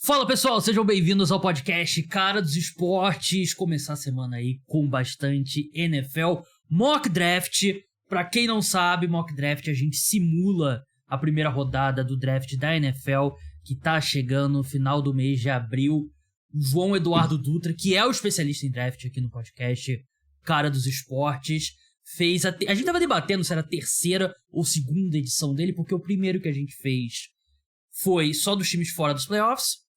Fala pessoal, sejam bem-vindos ao podcast Cara dos Esportes. Começar a semana aí com bastante NFL. Mock Draft, pra quem não sabe, Mock Draft a gente simula a primeira rodada do draft da NFL, que tá chegando no final do mês de abril. O João Eduardo Dutra, que é o especialista em draft aqui no podcast Cara dos Esportes, fez a gente tava debatendo se era a terceira ou segunda edição dele, porque o primeiro que a gente fez foi só dos times fora dos playoffs.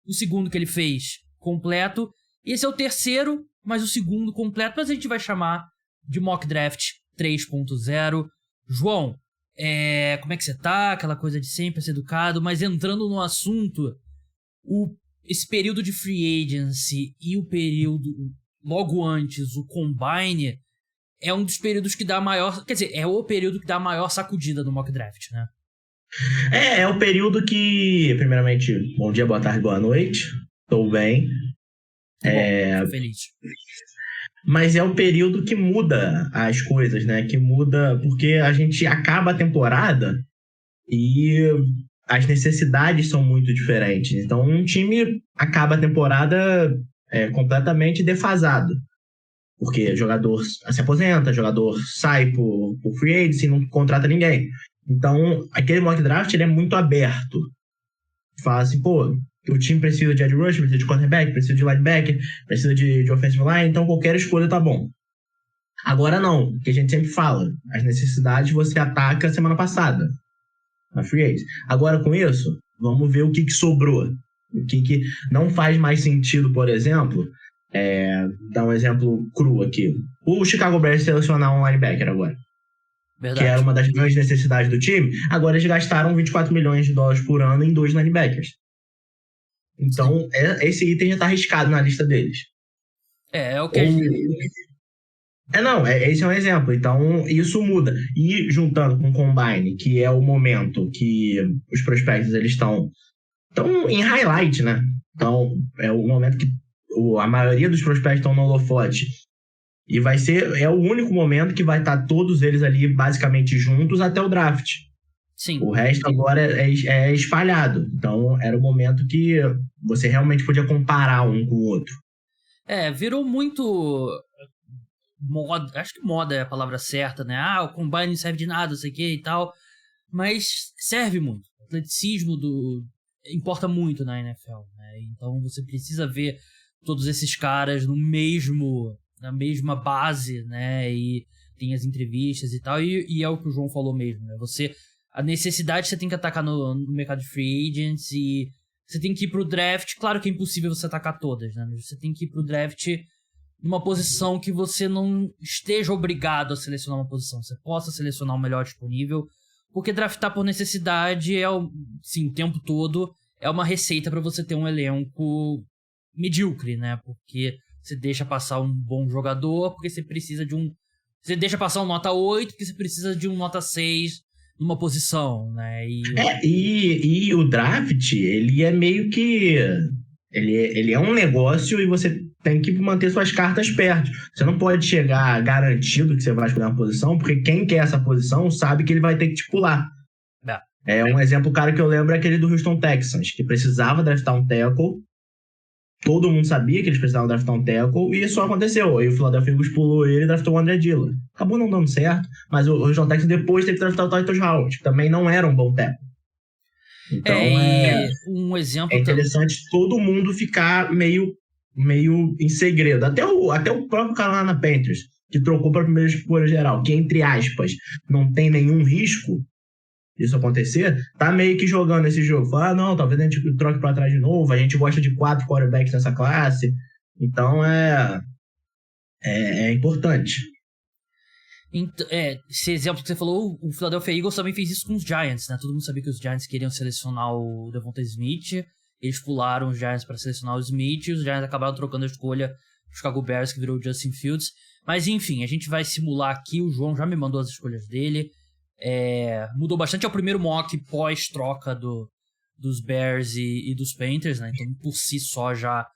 O segundo que ele fez, completo. Esse é o terceiro, mas o segundo completo. Mas a gente vai chamar de Mock Draft 3.0. João, como é que você tá? Aquela coisa de sempre ser educado. Mas entrando no assunto, esse período de free agency e o período logo antes, o Combine, é um dos períodos que dá maior... Quer dizer, é o período que dá a maior sacudida no Mock Draft, né? É o período que, primeiramente, bom dia, boa tarde, boa noite, estou bem. Bom, feliz. Mas é o período que muda as coisas, né? Que muda porque a gente acaba a temporada e as necessidades são muito diferentes. Então, um time acaba a temporada completamente defasado. Porque jogador se aposenta, jogador sai por free agency e não contrata ninguém. Então, aquele mock draft ele é muito aberto. Fala assim, o time precisa de edge rush, precisa de quarterback, precisa de linebacker, precisa de offensive line, então qualquer escolha tá bom. Agora não, o que a gente sempre fala, as necessidades você ataca semana passada, na free agency. Agora com isso, vamos ver o que sobrou. O que não faz mais sentido, por exemplo, dar um exemplo cru aqui. O Chicago Bears selecionar um linebacker agora. Verdade. Que era uma das grandes necessidades do time. Agora eles gastaram 24 milhões de dólares por ano em 2 linebackers. Então, esse item já está arriscado na lista deles. É o que a gente... esse é um exemplo. Então, isso muda. E juntando com o Combine, que é o momento que os prospectos eles estão em highlight, né? Então, é o momento que a maioria dos prospectos estão no holofote. E é o único momento que vai estar todos eles ali basicamente juntos até o draft. Sim. O resto agora é espalhado. Então era o momento que você realmente podia comparar um com o outro. Virou muito moda. Acho que moda é a palavra certa, né? O Combine não serve de nada, não sei o que e tal. Mas serve muito. O atleticismo importa muito na NFL, né? Então você precisa ver todos esses caras na mesma base, né, e tem as entrevistas e tal, e é o que o João falou mesmo, né, a necessidade você tem que atacar no mercado de free agents, e você tem que ir pro draft, claro que é impossível você atacar todas, né, mas você tem que ir pro draft numa posição que você não esteja obrigado a selecionar uma posição, você possa selecionar o melhor disponível, porque draftar por necessidade o tempo todo é uma receita para você ter um elenco medíocre, né, porque você deixa passar um bom jogador porque você precisa de você deixa passar um nota 8 porque você precisa de um nota 6 numa posição, né? E o draft, ele é meio que... Ele é um negócio e você tem que manter suas cartas perto. Você não pode chegar garantido que você vai escolher uma posição, porque quem quer essa posição sabe que ele vai ter que te pular. Um exemplo, cara, que eu lembro é aquele do Houston Texans, que precisava draftar um tackle. Todo mundo sabia que eles precisavam draftar um tackle e isso aconteceu. Aí o Philadelphia Eagles pulou ele e draftou o André Dillard. Acabou não dando certo, mas o Houston Texans depois teve que draftar o Titus Howard, que também não era um bom tackle. Então um exemplo é interessante todo mundo ficar meio em segredo. Até o próprio Carolina Panthers, que trocou para a primeira escolha geral, que entre aspas não tem nenhum risco isso acontecer, tá meio que jogando esse jogo. Fala, não, talvez a gente troque pra trás de novo, a gente gosta de 4 quarterbacks nessa classe. Então é importante. Esse exemplo que você falou, o Philadelphia Eagles também fez isso com os Giants, né? Todo mundo sabia que os Giants queriam selecionar o Devonta Smith, eles pularam os Giants para selecionar o Smith, e os Giants acabaram trocando a escolha do Chicago Bears, que virou o Justin Fields. Mas enfim, a gente vai simular aqui, o João já me mandou as escolhas dele. Mudou bastante, é o primeiro mock pós-troca dos Bears e dos Panthers, né? Então por si só já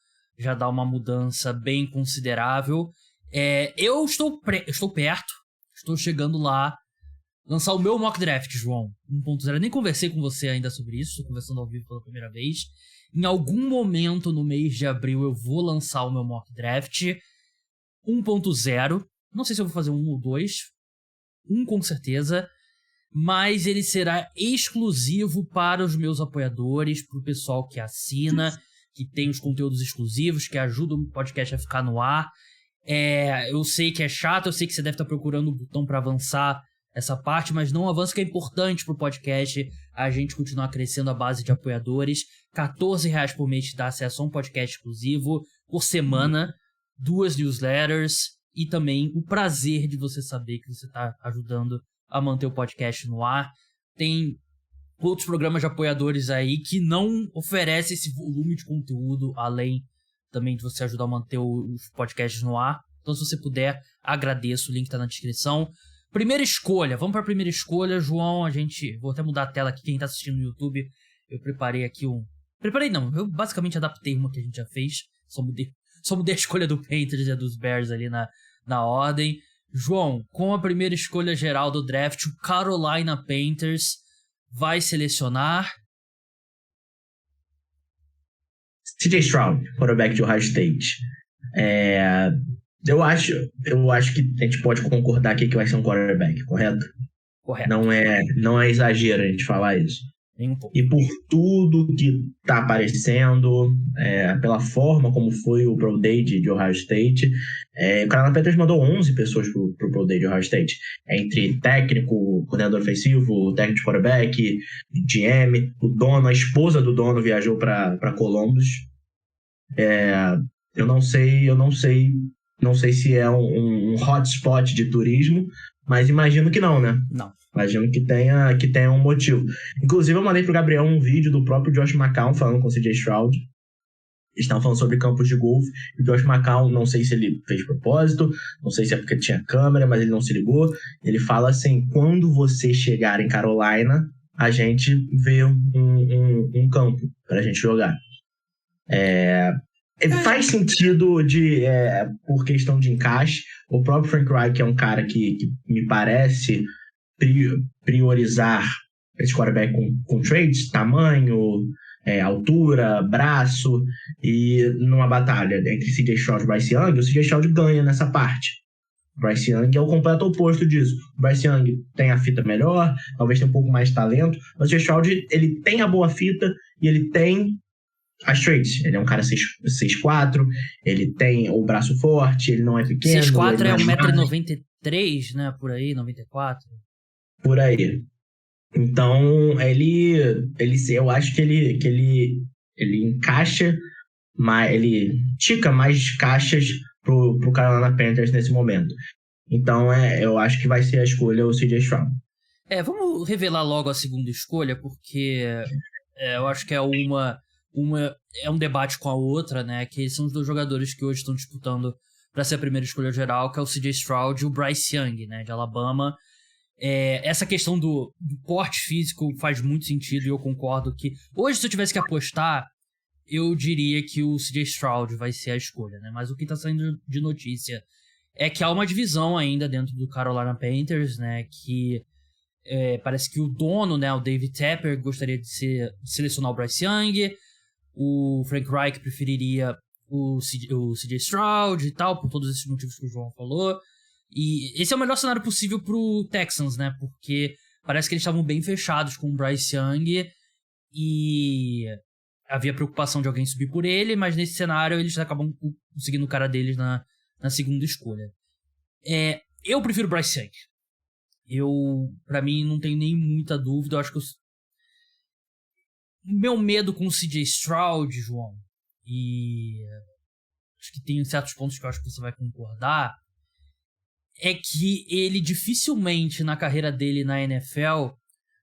dá uma mudança bem considerável. Eu estou perto, estou chegando lá, lançar o meu mock draft, João, 1.0. Eu nem conversei com você ainda sobre isso, estou conversando ao vivo pela primeira vez. Em algum momento no mês de abril eu vou lançar o meu mock draft 1.0. Não sei se eu vou fazer 1 ou 2. 1 com certeza. Mas ele será exclusivo para os meus apoiadores, para o pessoal que assina, que tem os conteúdos exclusivos, que ajudam o podcast a ficar no ar. Eu sei que é chato, eu sei que você deve estar procurando o botão para avançar essa parte, mas não avança, que é importante pro podcast a gente continuar crescendo a base de apoiadores. R$14 por mês te dá acesso a um podcast exclusivo por semana, 2 newsletters e também o prazer de você saber que você está ajudando a manter o podcast no ar. Tem outros programas de apoiadores aí que não oferecem esse volume de conteúdo, além também de você ajudar a manter os podcasts no ar. Então, se você puder, agradeço, o link tá na descrição. Primeira escolha, vamos para a primeira escolha, João. Vou até mudar a tela aqui, quem tá assistindo no YouTube, eu preparei aqui eu basicamente adaptei uma que a gente já fez, só mudei a escolha do Panthers e a dos Bears ali na ordem. João, com a primeira escolha geral do draft, o Carolina Panthers vai selecionar CJ Stroud, quarterback de Ohio State. Eu acho que a gente pode concordar aqui que vai ser um quarterback, correto? Correto. Não é exagero a gente falar isso. Nem um pouco. E por tudo que tá aparecendo, pela forma como foi o Pro Day de Ohio State, o Carolina Panthers mandou 11 pessoas pro Pro Day de Ohio State. Entre técnico, coordenador ofensivo, técnico de quarterback, GM, o dono, a esposa do dono viajou para Columbus. Eu não sei se é um hotspot de turismo, mas imagino que não, né? Não. Imagino que tenha um motivo. Inclusive, eu mandei pro Gabriel um vídeo do próprio Josh McCown falando com o CJ Stroud. Eles estavam falando sobre campos de golfe. E o Josh McCown, não sei se ele fez propósito, não sei se é porque tinha câmera, mas ele não se ligou. Ele fala assim, quando você chegar em Carolina, a gente vê um campo pra gente jogar. Faz sentido por questão de encaixe. O próprio Frank Reich é um cara que me parece priorizar esse quarterback com traits, tamanho, altura, braço, e numa batalha entre CJ Stroud e Bryce Young, o CJ Stroud ganha nessa parte. O Bryce Young é o completo oposto disso. O Bryce Young tem a fita melhor, talvez tenha um pouco mais de talento, mas o CJ Stroud, ele tem a boa fita e ele tem as traits. Ele é um cara 6'4", ele tem o braço forte, ele não é pequeno. 6'4" é 1,93m, né? Por aí, 94. Por aí. Então, eu acho que ele encaixa, ele tica mais caixas pro Carolina Panthers nesse momento. Então, eu acho que vai ser a escolha o CJ Stroud. Vamos revelar logo a segunda escolha, porque eu acho que é um debate com a outra, né? Que são os dois jogadores que hoje estão disputando para ser a primeira escolha geral, que é o CJ Stroud e o Bryce Young, né? De Alabama. Essa questão do porte físico faz muito sentido e eu concordo que... Hoje, se eu tivesse que apostar, eu diria que o CJ Stroud vai ser a escolha, né? Mas o que tá saindo de notícia é que há uma divisão ainda dentro do Carolina Panthers, né? Que parece que o dono, né? O David Tepper, gostaria de selecionar o Bryce Young. O Frank Reich preferiria o CJ Stroud e tal, por todos esses motivos que o João falou. E esse é o melhor cenário possível pro Texans, né? Porque parece que eles estavam bem fechados com o Bryce Young e havia preocupação de alguém subir por ele, mas nesse cenário eles acabam conseguindo o cara deles na segunda escolha. Eu prefiro o Bryce Young. Pra mim, não tenho nem muita dúvida. Eu acho que o meu medo com o CJ Stroud, João, e acho que tem certos pontos que eu acho que você vai concordar, é que ele dificilmente na carreira dele na NFL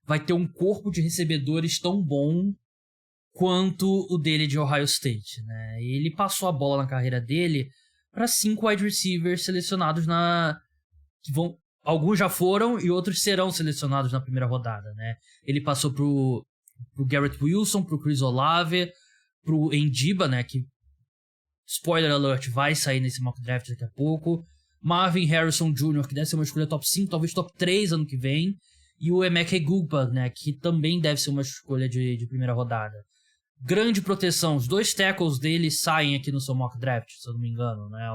vai ter um corpo de recebedores tão bom quanto o dele de Ohio State, né? Ele passou a bola na carreira dele para 5 wide receivers selecionados alguns já foram e outros serão selecionados na primeira rodada, né? Ele passou pro Garrett Wilson, pro Chris Olave, pro Ndiba, né? Que, spoiler alert, vai sair nesse mock draft daqui a pouco. Marvin Harrison Jr., que deve ser uma escolha top 5, talvez top 3 ano que vem. E o Emeka Egbuka, né? Que também deve ser uma escolha de primeira rodada. grande proteção. Os 2 tackles dele saem aqui no seu mock draft, se eu não me engano, né?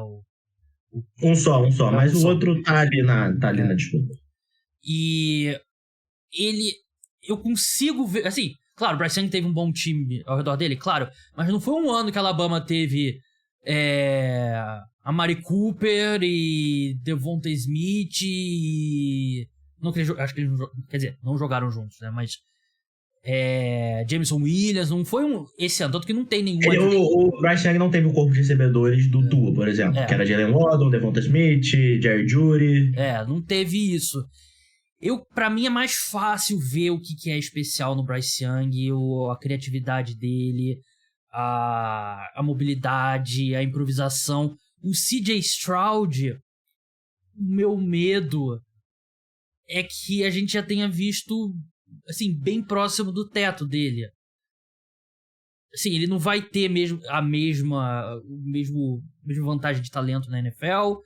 Um só, mas o outro tá ali na disputa. E eu consigo ver, assim, claro, o Bryce Young teve um bom time ao redor dele, claro, mas não foi um ano que a Alabama teve a Mari Cooper e Devonta Smith e... Não, acho que eles quer dizer, não jogaram juntos, né, mas Jameson Williams, não foi esse ano, tanto que não tem nenhum... O Bryce Young não teve o corpo de recebedores do Tua, por exemplo, que era Jalen Waddle, Devonta Smith, Jerry Jeudy. Não teve isso. Pra mim é mais fácil ver o que é especial no Bryce Young, a criatividade dele, a mobilidade, a improvisação. O CJ Stroud, o meu medo é que a gente já tenha visto, assim, bem próximo do teto dele. Assim, ele não vai ter a mesma vantagem de talento na NFL.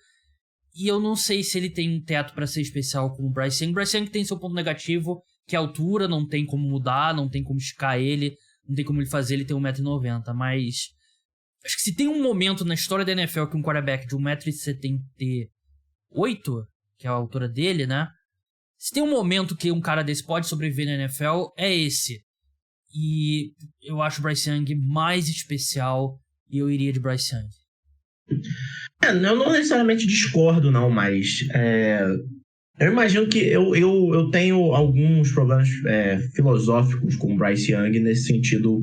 E eu não sei se ele tem um teto pra ser especial como o Bryce Young. O Bryce Young tem seu ponto negativo, que é a altura, não tem como mudar, não tem como esticar ele, não tem como ele fazer ele ter 1,90m. Mas acho que se tem um momento na história da NFL que um quarterback de 1,78m, que é a altura dele, né? Se tem um momento que um cara desse pode sobreviver na NFL, é esse. E eu acho o Bryce Young mais especial e eu iria de Bryce Young. Eu não necessariamente discordo, não, mas eu imagino que eu tenho alguns problemas filosóficos com o Bryce Young, nesse sentido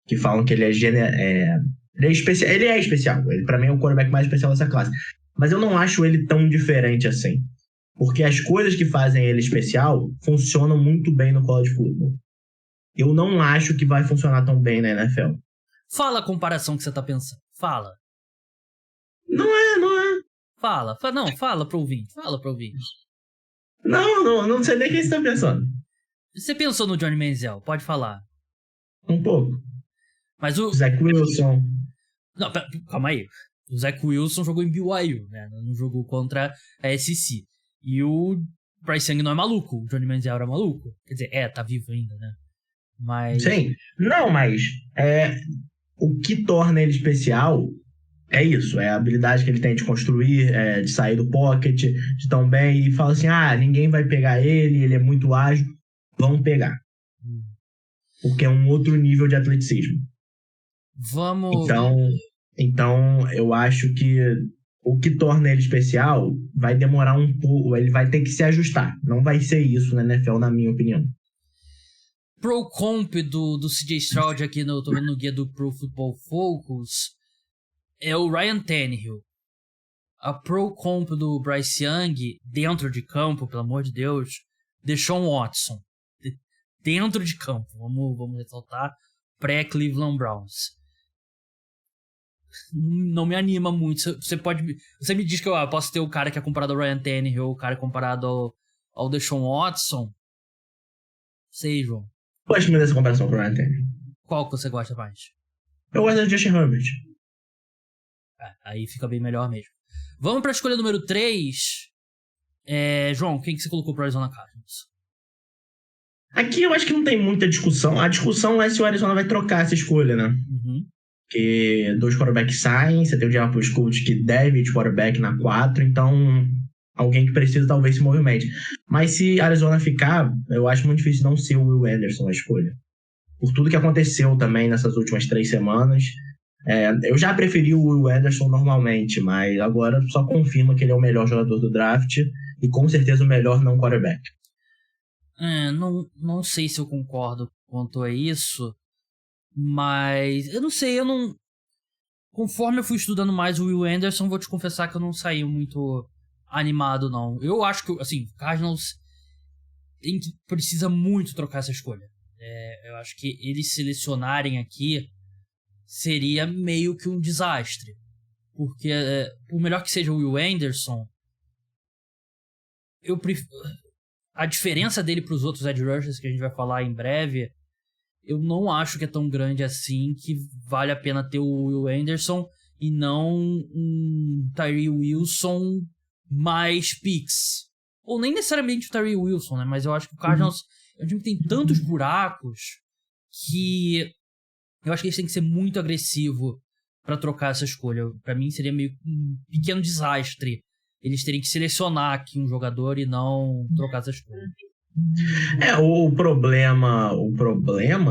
que falam que ele é especial. Ele é especial, ele pra mim é o quarterback mais especial dessa classe. Mas eu não acho ele tão diferente assim. Porque as coisas que fazem ele especial funcionam muito bem no college football. Eu não acho que vai funcionar tão bem na NFL. Fala a comparação que você tá pensando. Fala. Não é. Fala pro ouvinte. Não sei nem quem você tá pensando. Você pensou no Johnny Manziel, pode falar. Um pouco. Mas o Zach Wilson. Não, calma aí. O Zach Wilson jogou em BYU, né? Não jogou contra a SEC. E o Bryce Young não é maluco. O Johnny Manziel era maluco. Quer dizer, tá vivo ainda, né? Mas... Sim. Não, mas o que torna ele especial é isso. É a habilidade que ele tem de construir, de sair do pocket, de tão bem. E fala assim, ninguém vai pegar ele é muito ágil. Vamos pegar. Porque é um outro nível de atleticismo. Vamos... Então, eu acho que o que torna ele especial vai demorar um pouco, ele vai ter que se ajustar. Não vai ser isso na NFL, na minha opinião. Pro Comp do CJ Stroud aqui tô vendo no guia do Pro Football Focus é o Ryan Tannehill. A Pro Comp do Bryce Young, dentro de campo, pelo amor de Deus, Deshaun Watson. Dentro de campo, vamos ressaltar, pré-Cleveland Browns. Não me anima muito. Você me diz que eu posso ter o cara que é comparado ao Ryan Tannehill, o cara comparado ao Deshaun Watson. Sei, João. Gosto muito dessa comparação com o Ryan Tannehill. Qual que você gosta mais? Eu gosto do Justin Herbert. Aí fica bem melhor mesmo. Vamos pra escolha número 3. João, quem que você colocou pro Arizona Cardinals? Aqui eu acho que não tem muita discussão. A discussão é se o Arizona vai trocar essa escolha, né? Uhum. Porque 2 quarterbacks saem, você tem o Jarvis Coach que deve ir de quarterback na 4, então alguém que precisa talvez se movimente. Mas se Arizona ficar, eu acho muito difícil não ser o Will Anderson a escolha. Por tudo que aconteceu também nessas últimas 3 semanas. Eu já preferi o Will Anderson normalmente, mas agora só confirma que ele é o melhor jogador do draft e com certeza o melhor não quarterback. Não sei se eu concordo quanto a isso, mas eu não sei, conforme eu fui estudando mais o Will Anderson, vou te confessar que eu não saí muito animado, não. Eu acho que, assim, o Cardinals precisa muito trocar essa escolha. Eu acho que eles selecionarem aqui seria meio que um desastre. Porque, por melhor que seja o Will Anderson, a diferença dele para os outros edge rushers que a gente vai falar em breve, eu não acho que é tão grande assim que vale a pena ter o Will Anderson e não um Tyree Wilson mais picks. Ou nem necessariamente o Tyree Wilson, né? Mas eu acho que o Cardinals é um time que tem tantos buracos que eu acho que eles têm que ser muito agressivo pra trocar essa escolha. Pra mim seria meio um pequeno desastre eles terem que selecionar aqui um jogador e não trocar essa escolha. O problema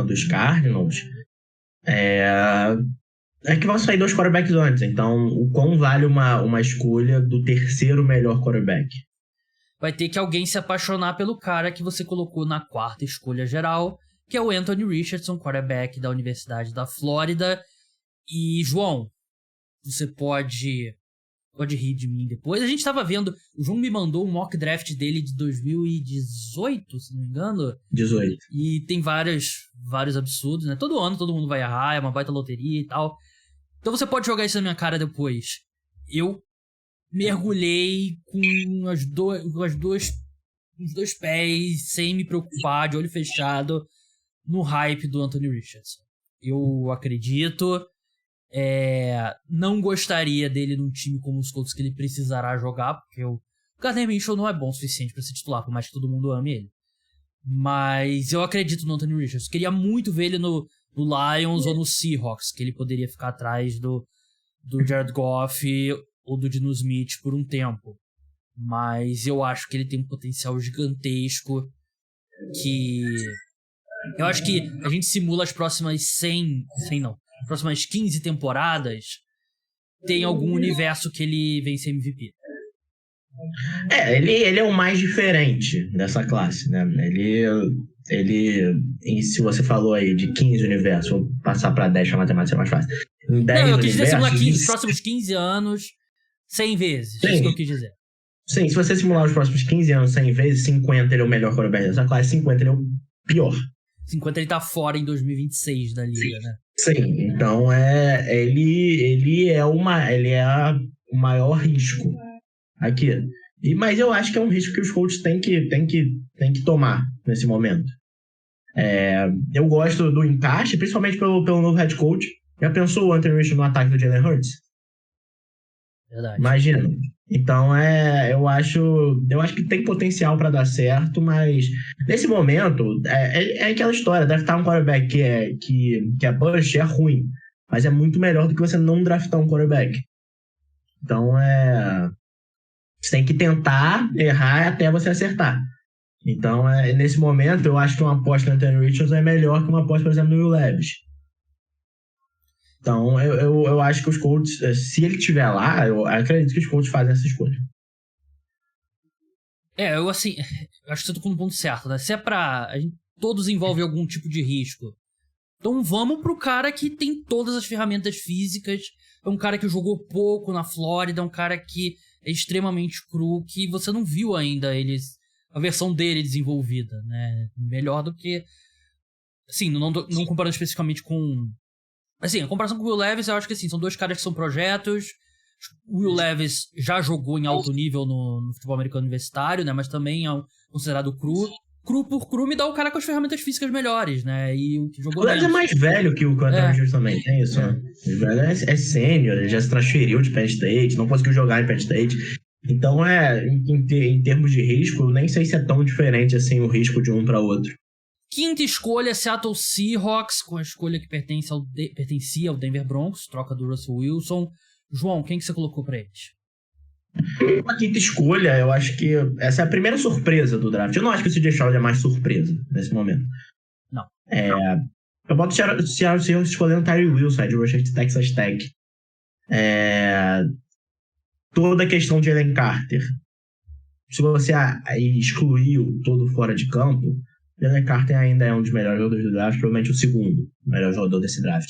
dos Cardinals é que vão sair 2 quarterbacks antes. Então, o quão vale uma escolha do terceiro melhor quarterback? Vai ter que alguém se apaixonar pelo cara que você colocou na 4ª escolha geral, que é o Anthony Richardson, quarterback da Universidade da Flórida. E, João, você pode rir de mim depois. A gente tava vendo, o João me mandou um mock draft dele de 2018, se não me engano. 18. E tem vários absurdos, né? Todo ano todo mundo vai errar, é uma baita loteria e tal. Então você pode jogar isso na minha cara depois. Eu mergulhei com os dois pés, sem me preocupar, de olho fechado, no hype do Anthony Richardson. Eu acredito. Não gostaria dele num time como os Colts, que ele precisará jogar, porque o Gardner Minshew não é bom o suficiente pra ser titular, por mais que todo mundo ame ele. Mas eu acredito no Anthony Richardson. Queria muito ver ele no Lions ou no Seahawks, que ele poderia ficar atrás do Jared Goff ou do Geno Smith por um tempo. Mas eu acho que ele tem um potencial gigantesco, que eu acho que a gente simula as próximas as próximas 15 temporadas, tem algum universo que ele vem ser MVP. Ele é o mais diferente dessa classe, né? Se você falou aí de 15 universos, vou passar pra 10 pra matemática ser mais fácil. Em 10 eu quis dizer simular os próximos 15 anos 100 vezes. Sim. É isso que eu quis dizer. Sim, se você simular os próximos 15 anos 100 vezes, 50 ele é o melhor quarterback dessa classe, 50 ele é o pior. 50 ele tá fora em 2026 da liga, né? Sim, então ele é o maior risco aqui. Mas eu acho que é um risco que os coaches têm que tomar nesse momento. Eu gosto do encaixe, principalmente pelo novo head coach. Já pensou o Anthony Richardson no ataque do Jalen Hurts? Verdade. Imagina. Então, eu acho que tem potencial para dar certo, mas nesse momento, é aquela história, draftar um quarterback que é push é ruim, mas é muito melhor do que você não draftar um quarterback. Então, você tem que tentar errar até você acertar. Então, nesse momento, eu acho que uma aposta no Anthony Richardson é melhor que uma aposta, por exemplo, no Will Levis. Então, eu acho que os Colts, se ele estiver lá, eu acredito que os Colts fazem essa escolha. Eu acho que você tocou no ponto certo, né? Se é pra... todos envolvem algum tipo de risco. Então vamos pro cara que tem todas as ferramentas físicas, é um cara que jogou pouco na Flórida, é um cara que é extremamente cru, que você não viu ainda a versão dele desenvolvida, né? Melhor do que... Assim, não comparando especificamente com... Assim, a comparação com o Will Levis, eu acho que assim, são dois caras que são projetos. O Will Levis já jogou em alto nível no futebol americano universitário, né? Mas também é considerado cru. Cru por cru me dá o cara com as ferramentas físicas melhores, né? E o que jogou o Levis é mais velho que o Anthony Richardson também, tem isso, né? O velho é sênior, ele já se transferiu de Penn State, não conseguiu jogar em Penn State. Então, em termos de risco, eu nem sei se é tão diferente assim o risco de um para outro. 5ª escolha, Seattle Seahawks, com a escolha que pertencia ao Denver Broncos, troca do Russell Wilson. João, quem que você colocou pra eles? A 5ª escolha, eu acho que essa é a primeira surpresa do draft. Eu não acho que o CJ Stroud é mais surpresa nesse momento. Não. Eu boto o Seattle Seahawks escolhendo Tyree Wilson, de Rusher de Texas Tech. Toda a questão de Jalen Carter. Se você excluiu todo fora de campo, Jalen Carter ainda é um dos melhores jogadores do draft, provavelmente o segundo melhor jogador desse draft.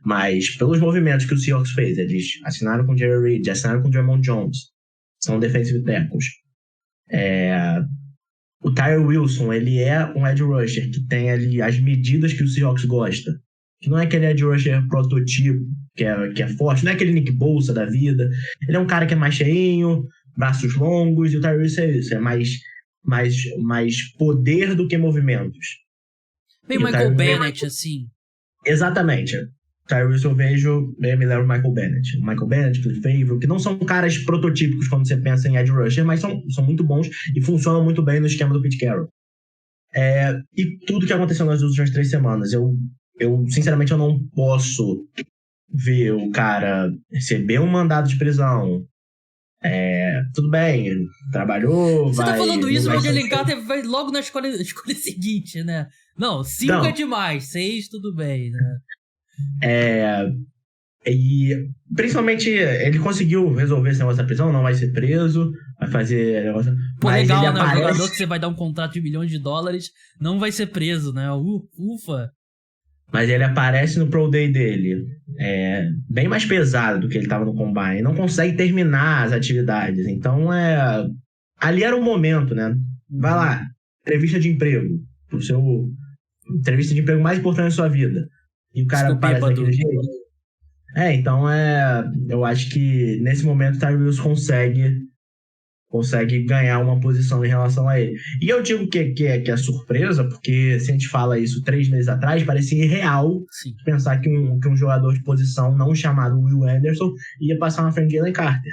Mas pelos movimentos que o Seahawks fez, eles assinaram com o Jerry Reed, assinaram com o Jermon Jones, são defensive tackles. O Tyree Wilson, ele é um edge rusher que tem ali as medidas que o Seahawks gosta. Que não é aquele edge rusher prototipo, que é forte, não é aquele Nick Bosa da vida. Ele é um cara que é mais cheinho, braços longos, e o Tyree Wilson é isso, é mais poder do que movimentos. Bem Michael Bennett, assim. Exatamente. Tyree Wilson eu vejo, me lembro do Michael Bennett. Michael Bennett, Cliff Favre, que não são caras prototípicos quando você pensa em edge rusher, mas são muito bons e funcionam muito bem no esquema do Pete Carroll. E tudo que aconteceu nas últimas 3 semanas, eu sinceramente, eu não posso ver o cara receber um mandado de prisão. Tudo bem, ele trabalhou, Você tá falando isso, vai o ser Jalen Carter vai logo na escolha seguinte, né? Não, 5 Não. é demais, 6 tudo bem, né? E principalmente ele conseguiu resolver esse negócio da prisão, não vai ser preso, vai fazer negócio. Pô, Mas legal, ele né? O aparece. jogador que você vai dar um contrato de $milhões não vai ser preso, né? Ufa. Mas ele aparece no Pro Day dele. Bem mais pesado do que ele estava no Combine. Não consegue terminar as atividades. Então, ali era o momento, né? Vai lá, entrevista de emprego. Entrevista de emprego mais importante da sua vida. E o cara aparece daquele jeito. Então eu acho que nesse momento o Tyrese consegue ganhar uma posição em relação a ele. E eu digo que é surpresa, porque se a gente fala isso 3 meses atrás, parecia irreal pensar que um jogador de posição não chamado Will Anderson ia passar na frente de Jalen Carter.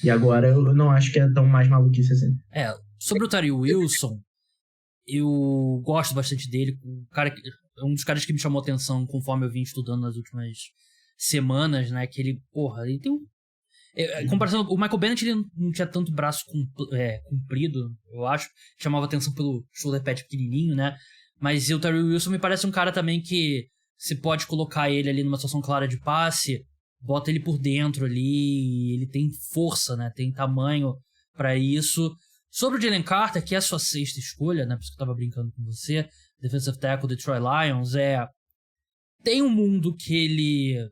E agora eu não acho que é tão mais maluquice assim. Sobre o Tyree Wilson, eu gosto bastante dele. Um dos caras que me chamou atenção conforme eu vim estudando nas últimas semanas, né? Que ele tem comparação, o Michael Bennett ele não tinha tanto braço comprido, eu acho. Chamava atenção pelo shoulder pad pequenininho, né? Mas o Tyree Wilson me parece um cara também que você pode colocar ele ali numa situação clara de passe, bota ele por dentro ali, ele tem força, né? Tem tamanho pra isso. Sobre o Jalen Carter, que é a sua 6ª escolha, né? Por isso que eu tava brincando com você, Defensive Tackle Detroit Lions, tem um mundo que ele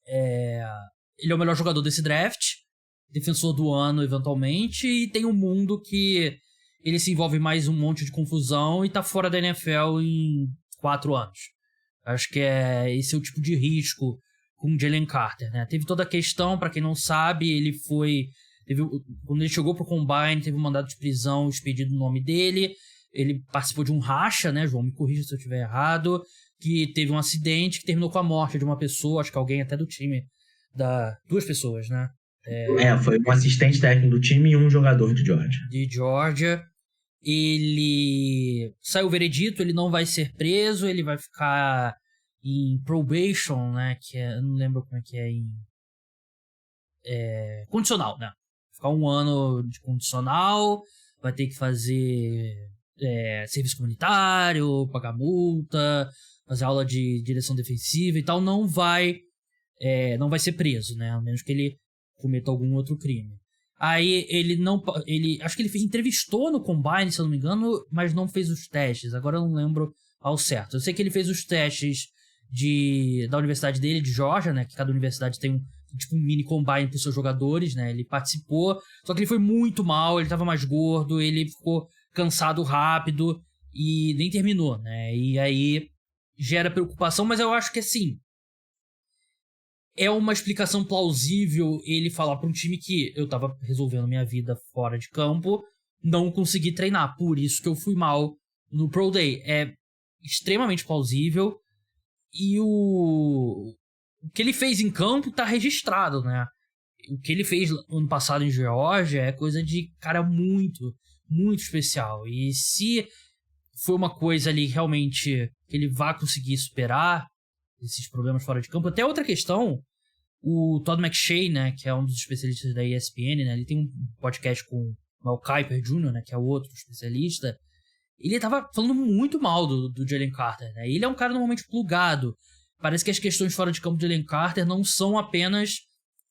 é o melhor jogador desse draft, defensor do ano eventualmente, e tem um mundo que ele se envolve mais um monte de confusão e tá fora da NFL em 4 anos. Acho que esse é o tipo de risco com o Jalen Carter, né? Teve toda a questão, pra quem não sabe, quando ele chegou pro Combine, teve um mandado de prisão expedido no nome dele, ele participou de um racha, né, João, me corrija se eu estiver errado, que teve um acidente que terminou com a morte de uma pessoa, acho que alguém até do time, 2 pessoas, né? Foi um assistente técnico do time e um jogador de Georgia. De Georgia. Ele saiu o veredito, ele não vai ser preso, ele vai ficar em probation, né? Eu não lembro como é que é em... condicional, né? Ficar 1 ano de condicional, vai ter que fazer serviço comunitário, pagar multa, fazer aula de direção defensiva e tal, não vai ser preso, né? A menos que ele cometa algum outro crime. Aí acho que ele entrevistou no Combine, se eu não me engano, mas não fez os testes. Agora eu não lembro ao certo. Eu sei que ele fez os testes da universidade dele, de Georgia, né? Que cada universidade tem um mini Combine para os seus jogadores, né? Ele participou, só que ele foi muito mal, ele estava mais gordo, ele ficou cansado rápido e nem terminou, né? E aí gera preocupação, mas eu acho que assim, é uma explicação plausível ele falar para um time que eu tava resolvendo minha vida fora de campo, não consegui treinar, por isso que eu fui mal no Pro Day. É extremamente plausível e o que ele fez em campo tá registrado, né? O que ele fez ano passado em Geórgia é coisa de cara muito, muito especial. E se foi uma coisa ali realmente que ele vai conseguir superar esses problemas fora de campo. Até outra questão, o Todd McShay, né, que é um dos especialistas da ESPN, né, ele tem um podcast com o Mel Kiper Jr., né, que é o outro especialista. Ele tava falando muito mal do Jalen Carter, né? Ele é um cara normalmente plugado. Parece que as questões fora de campo de Jalen Carter não são apenas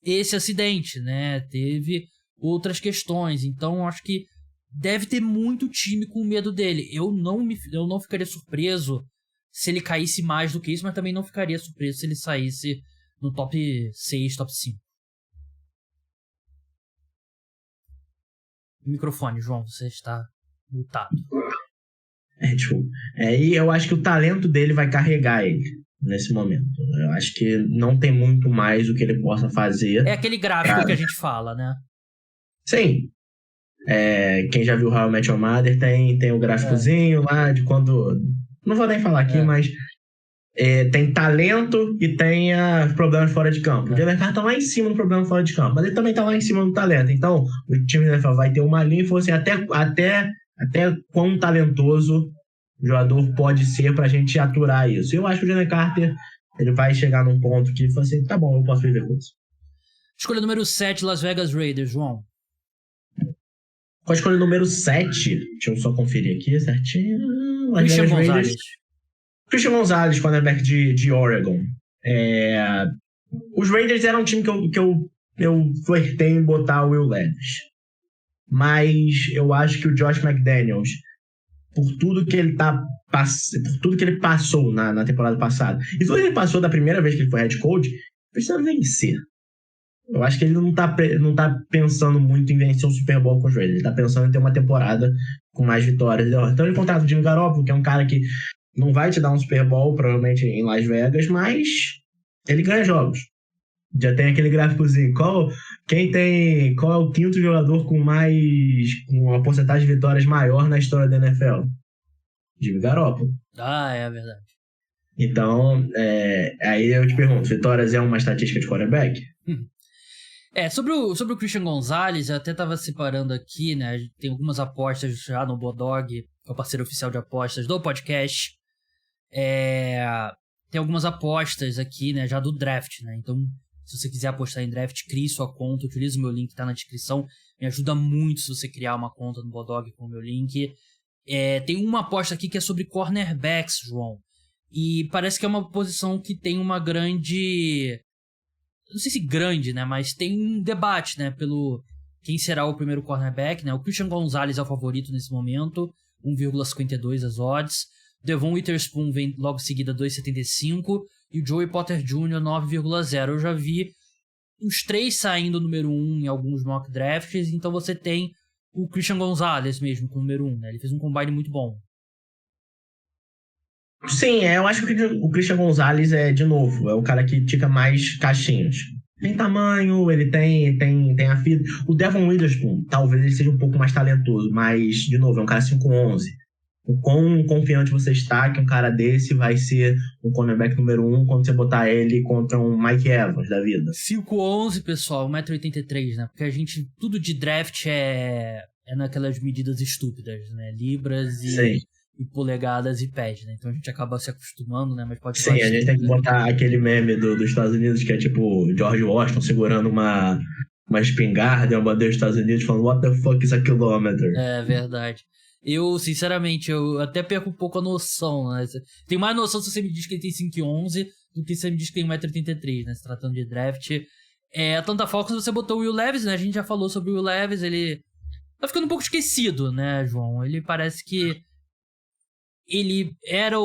esse acidente, né? Teve outras questões. Então, acho que deve ter muito time com medo dele. Eu não ficaria surpreso se ele caísse mais do que isso, mas também não ficaria surpreso se ele saísse no top 6, top 5. Microfone, João, você está mutado. E eu acho que o talento dele vai carregar ele nesse momento. Eu acho que não tem muito mais o que ele possa fazer. É aquele gráfico que a gente fala, né? Sim. Quem já viu How I Met Your Mother tem o gráficozinho lá de quando... Não vou nem falar aqui, mas tem talento e tem problemas fora de campo. O Jalen Carter tá lá em cima no problema fora de campo, mas ele também tá lá em cima no talento. Então, o time da NFL vai ter uma linha e assim, até quão talentoso jogador pode ser pra gente aturar isso. Eu acho que o Jalen Carter ele vai chegar num ponto que fala assim, tá bom, eu posso viver com isso. Escolha número 7, Las Vegas Raiders, João. Com a escolha número 7, deixa eu só conferir aqui certinho. Christian Gonzalez. Christian Gonzalez, cornerback de Oregon. Os Raiders eram um time que eu flertei em botar o Will Levis. Mas eu acho que o Josh McDaniels, por tudo que ele passou na temporada passada, e tudo que ele passou da primeira vez que ele foi head coach, precisa vencer. Eu acho que ele não tá pensando muito em vencer um Super Bowl com os Raiders. Ele tá pensando em ter uma temporada com mais vitórias. Então ele contrata o Jimmy Garoppolo, que é um cara que não vai te dar um Super Bowl, provavelmente em Las Vegas, mas ele ganha jogos. Já tem aquele gráficozinho. Qual é o quinto jogador com uma porcentagem de vitórias maior na história da NFL? Jimmy Garoppolo. É verdade. Então, aí eu te pergunto, vitórias é uma estatística de quarterback? Sobre o Christian Gonzalez, eu até tava separando aqui, né? Tem algumas apostas já no Bodog, que é o parceiro oficial de apostas do podcast. Tem algumas apostas aqui, né? Já do draft, né? Então, se você quiser apostar em draft, crie sua conta, utilize o meu link que tá na descrição. Me ajuda muito se você criar uma conta no Bodog com o meu link. Tem uma aposta aqui que é sobre cornerbacks, João. E parece que é uma posição que tem uma grande... Não sei se grande, né? Mas tem um debate, né? Pelo quem será o primeiro cornerback, né? O Christian Gonzalez é o favorito nesse momento, 1,52 as odds. Devon Witherspoon vem logo em seguida 2,75 e o Joey Porter Jr. 9,0. Eu já vi uns 3 saindo número 1 em alguns mock drafts, então você tem o Christian Gonzalez mesmo com o número 1, né? Ele fez um combine muito bom. Sim, eu acho que o Christian Gonzalez de novo, é o cara que tica mais caixinhas. Tem tamanho, ele tem a fibra. O Devon Witherspoon, talvez ele seja um pouco mais talentoso, mas, de novo, é um cara 5'11". O quão confiante você está que um cara desse vai ser um cornerback número 1 quando você botar ele contra um Mike Evans da vida? 5'11", pessoal, 1,83 m, né? Porque a gente, tudo de draft é naquelas medidas estúpidas, né? Libras e polegadas e pés, né? Então a gente acaba se acostumando, né? Mas pode Sim, a gente tem que botar aquele meme dos Estados Unidos que é tipo George Washington segurando uma espingarda e uma bandeira dos Estados Unidos falando what the fuck is a kilometer? É verdade. Eu, sinceramente, eu até perco um pouco a noção, né? Tem mais noção se você me diz que ele tem 5'11" do que se você me diz que tem 1,83 m, né? Se tratando de draft. A Atlanta Falcons, você botou o Will Levis, né? A gente já falou sobre o Will Levis, ele tá ficando um pouco esquecido, né, João? Ele parece que ele era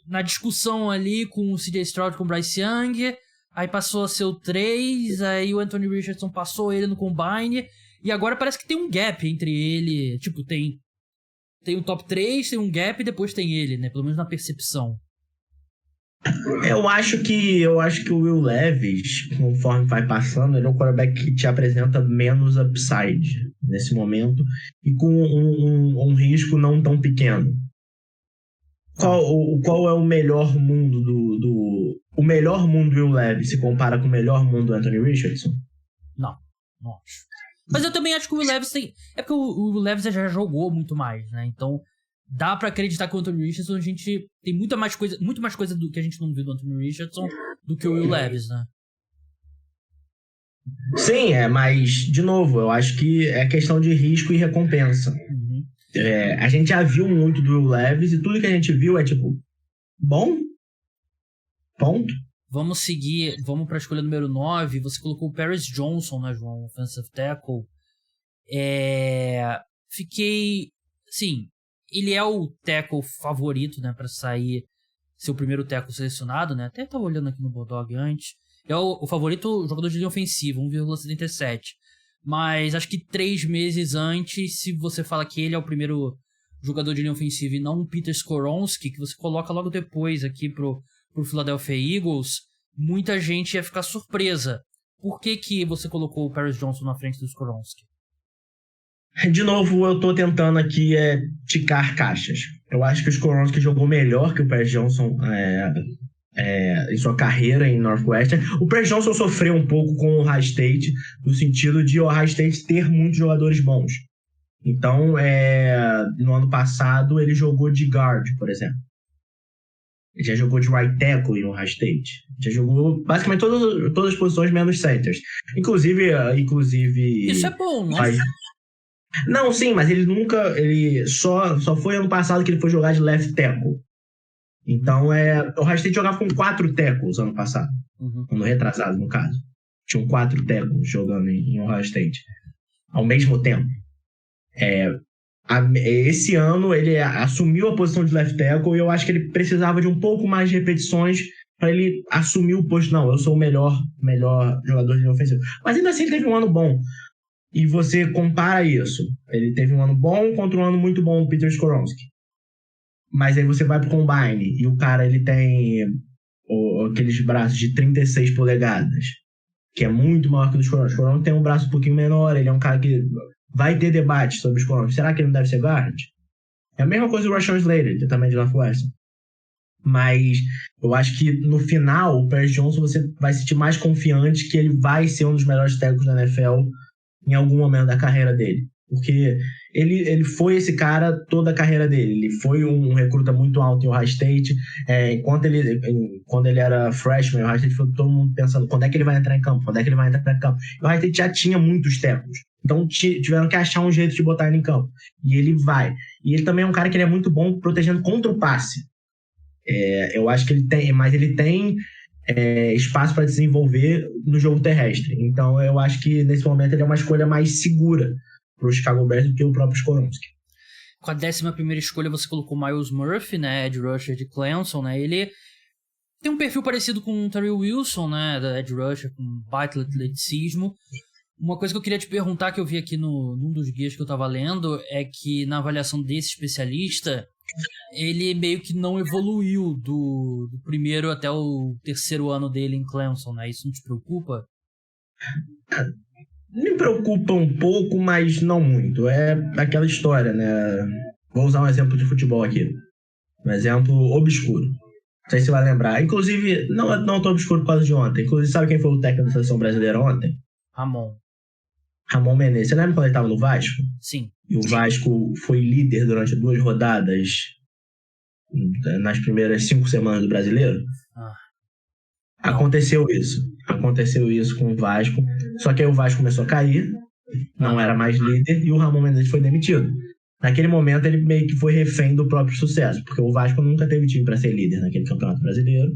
na discussão ali com o CJ Stroud, com o Bryce Young, aí passou a ser o 3, aí o Anthony Richardson passou ele no Combine, e agora parece que tem um gap entre ele, tipo, tem o top 3, tem um gap e depois tem ele, né, pelo menos na percepção. Eu acho que o Will Levis, conforme vai passando, ele é um quarterback que te apresenta menos upside nesse momento, e com um risco não tão pequeno. Qual é o melhor mundo o melhor mundo do Will Levis se compara com o melhor mundo do Anthony Richardson? Não acho. Mas eu também acho que o Will Levis tem... É porque o Will Levis já jogou muito mais, né? Então dá pra acreditar que o Anthony Richardson a gente tem muito mais coisa do que a gente não viu do Anthony Richardson do que o Will Levis, né? Sim, mas de novo, eu acho que é questão de risco e recompensa. A gente já viu muito do Will Levis e tudo que a gente viu é tipo, bom, ponto. Vamos seguir, vamos pra escolha número 9. Você colocou o Paris Johnson, né, João? Offensive tackle. Fiquei, sim, ele é o tackle favorito, né, pra sair, ser o primeiro tackle selecionado, né? Até tava olhando aqui no Bulldog antes. É o favorito jogador de linha ofensiva, 1,77. Mas acho que 3 meses antes, se você fala que ele é o primeiro jogador de linha ofensiva e não o Peter Skoronski, que você coloca logo depois aqui pro Philadelphia Eagles, muita gente ia ficar surpresa. Por que você colocou o Paris Johnson na frente do Skoronski? De novo, eu tô tentando aqui ticar caixas. Eu acho que o Skoronski jogou melhor que o Paris Johnson em sua carreira em Northwestern. O Paris Johnson sofreu um pouco com o Ohio State, no sentido de o Ohio State ter muitos jogadores bons. Então, no ano passado, ele jogou de guard, por exemplo. Ele já jogou de right tackle em Ohio State. Já jogou basicamente todas as posições menos centers. Inclusive... Isso é bom, não é? Não, sim, mas ele nunca... Ele só foi ano passado que ele foi jogar de left tackle. Então, o Ohio State jogava com 4 tackles ano passado. Ano retrasado, no caso. Tinham 4 tackles jogando em Ohio State. Ao mesmo tempo. Esse ano ele assumiu a posição de left tackle e eu acho que ele precisava de um pouco mais de repetições para ele assumir o posto. Não, eu sou o melhor jogador de linha ofensiva. Mas ainda assim ele teve um ano bom. E você compara isso. Ele teve um ano bom contra um ano muito bom do Peter Skoronski. Mas aí você vai pro Combine e o cara ele tem aqueles braços de 36 polegadas, que é muito maior que o do Skoronski. O Skoronski tem um braço um pouquinho menor, ele é um cara que vai ter debate sobre o Skoronski. Será que ele não deve ser guard? É a mesma coisa do Rashawn Slater, que também é de Northwestern. Mas eu acho que no final, o Paris Johnson, você vai sentir mais confiante que ele vai ser um dos melhores técnicos da NFL em algum momento da carreira dele. Porque ele foi esse cara toda a carreira dele. Ele foi um recruta muito alto em Ohio State. Quando ele era freshman, o Ohio State foi todo mundo pensando quando é que ele vai entrar em campo, O Ohio State já tinha muitos técnicos. Então tiveram que achar um jeito de botar ele em campo. E ele vai. E ele também é um cara que ele é muito bom protegendo contra o passe. Eu acho que ele tem espaço para desenvolver no jogo terrestre. Então eu acho que nesse momento ele é uma escolha mais segura para o Chicago Bears do que o próprio Skoronski. Com a 11ª escolha você colocou Myles Murphy, né, edge rusher de Clemson, né, ele tem um perfil parecido com o Tyrell Wilson, né, da edge rusher, com baita atleticismo. Uma coisa que eu queria te perguntar, que eu vi aqui num dos guias que eu tava lendo, é que na avaliação desse especialista, ele meio que não evoluiu do primeiro até o 3º ano dele em Clemson, né? Isso não te preocupa? Me preocupa um pouco, mas não muito. É aquela história, né? Vou usar um exemplo de futebol aqui. Um exemplo obscuro. Não sei se você vai lembrar. Inclusive, não tão obscuro por causa de ontem. Inclusive, sabe quem foi o técnico da seleção brasileira ontem? Ramon Menezes. Você lembra quando ele estava no Vasco? Sim. E o Vasco foi líder durante 2 rodadas nas primeiras 5 semanas do Brasileiro? Aconteceu isso com o Vasco. Só que aí o Vasco começou a cair, não era mais líder, e o Ramon Menezes foi demitido. Naquele momento ele meio que foi refém do próprio sucesso, porque o Vasco nunca teve time para ser líder naquele campeonato brasileiro.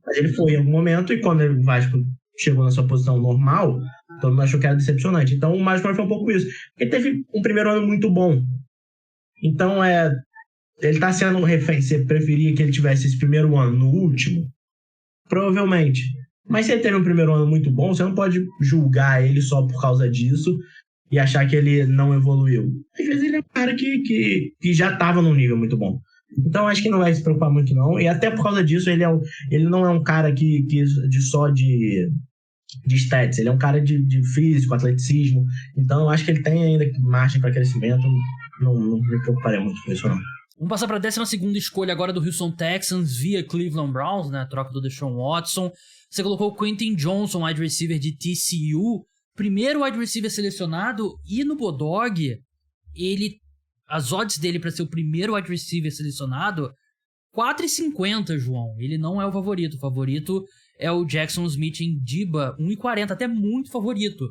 Mas ele foi em algum momento, e quando o Vasco chegou na sua posição normal, todo mundo achou que era decepcionante. Então o Myles Murphy foi um pouco isso. Ele teve um primeiro ano muito bom. Então ele tá sendo um refém. Você preferia que ele tivesse esse primeiro ano no último? Provavelmente. Mas se ele teve um primeiro ano muito bom, você não pode julgar ele só por causa disso e achar que ele não evoluiu. Às vezes ele é um cara que já estava num nível muito bom. Então acho que não vai se preocupar muito não. E até por causa disso ele não é um cara só de stats. Ele é um cara de físico, atleticismo. Então eu acho que ele tem ainda margem para crescimento. Não me preocuparia muito com isso não. Vamos passar para a 12ª escolha agora do Houston Texans via Cleveland Browns, né? A troca do Deshaun Watson. Você colocou o Quentin Johnson, wide receiver de TCU, primeiro wide receiver selecionado, e no Bodog, as odds dele para ser o primeiro wide receiver selecionado, 4,50, João. Ele não é o favorito. O favorito é o Jackson Smith em Diba, 1,40, até muito favorito.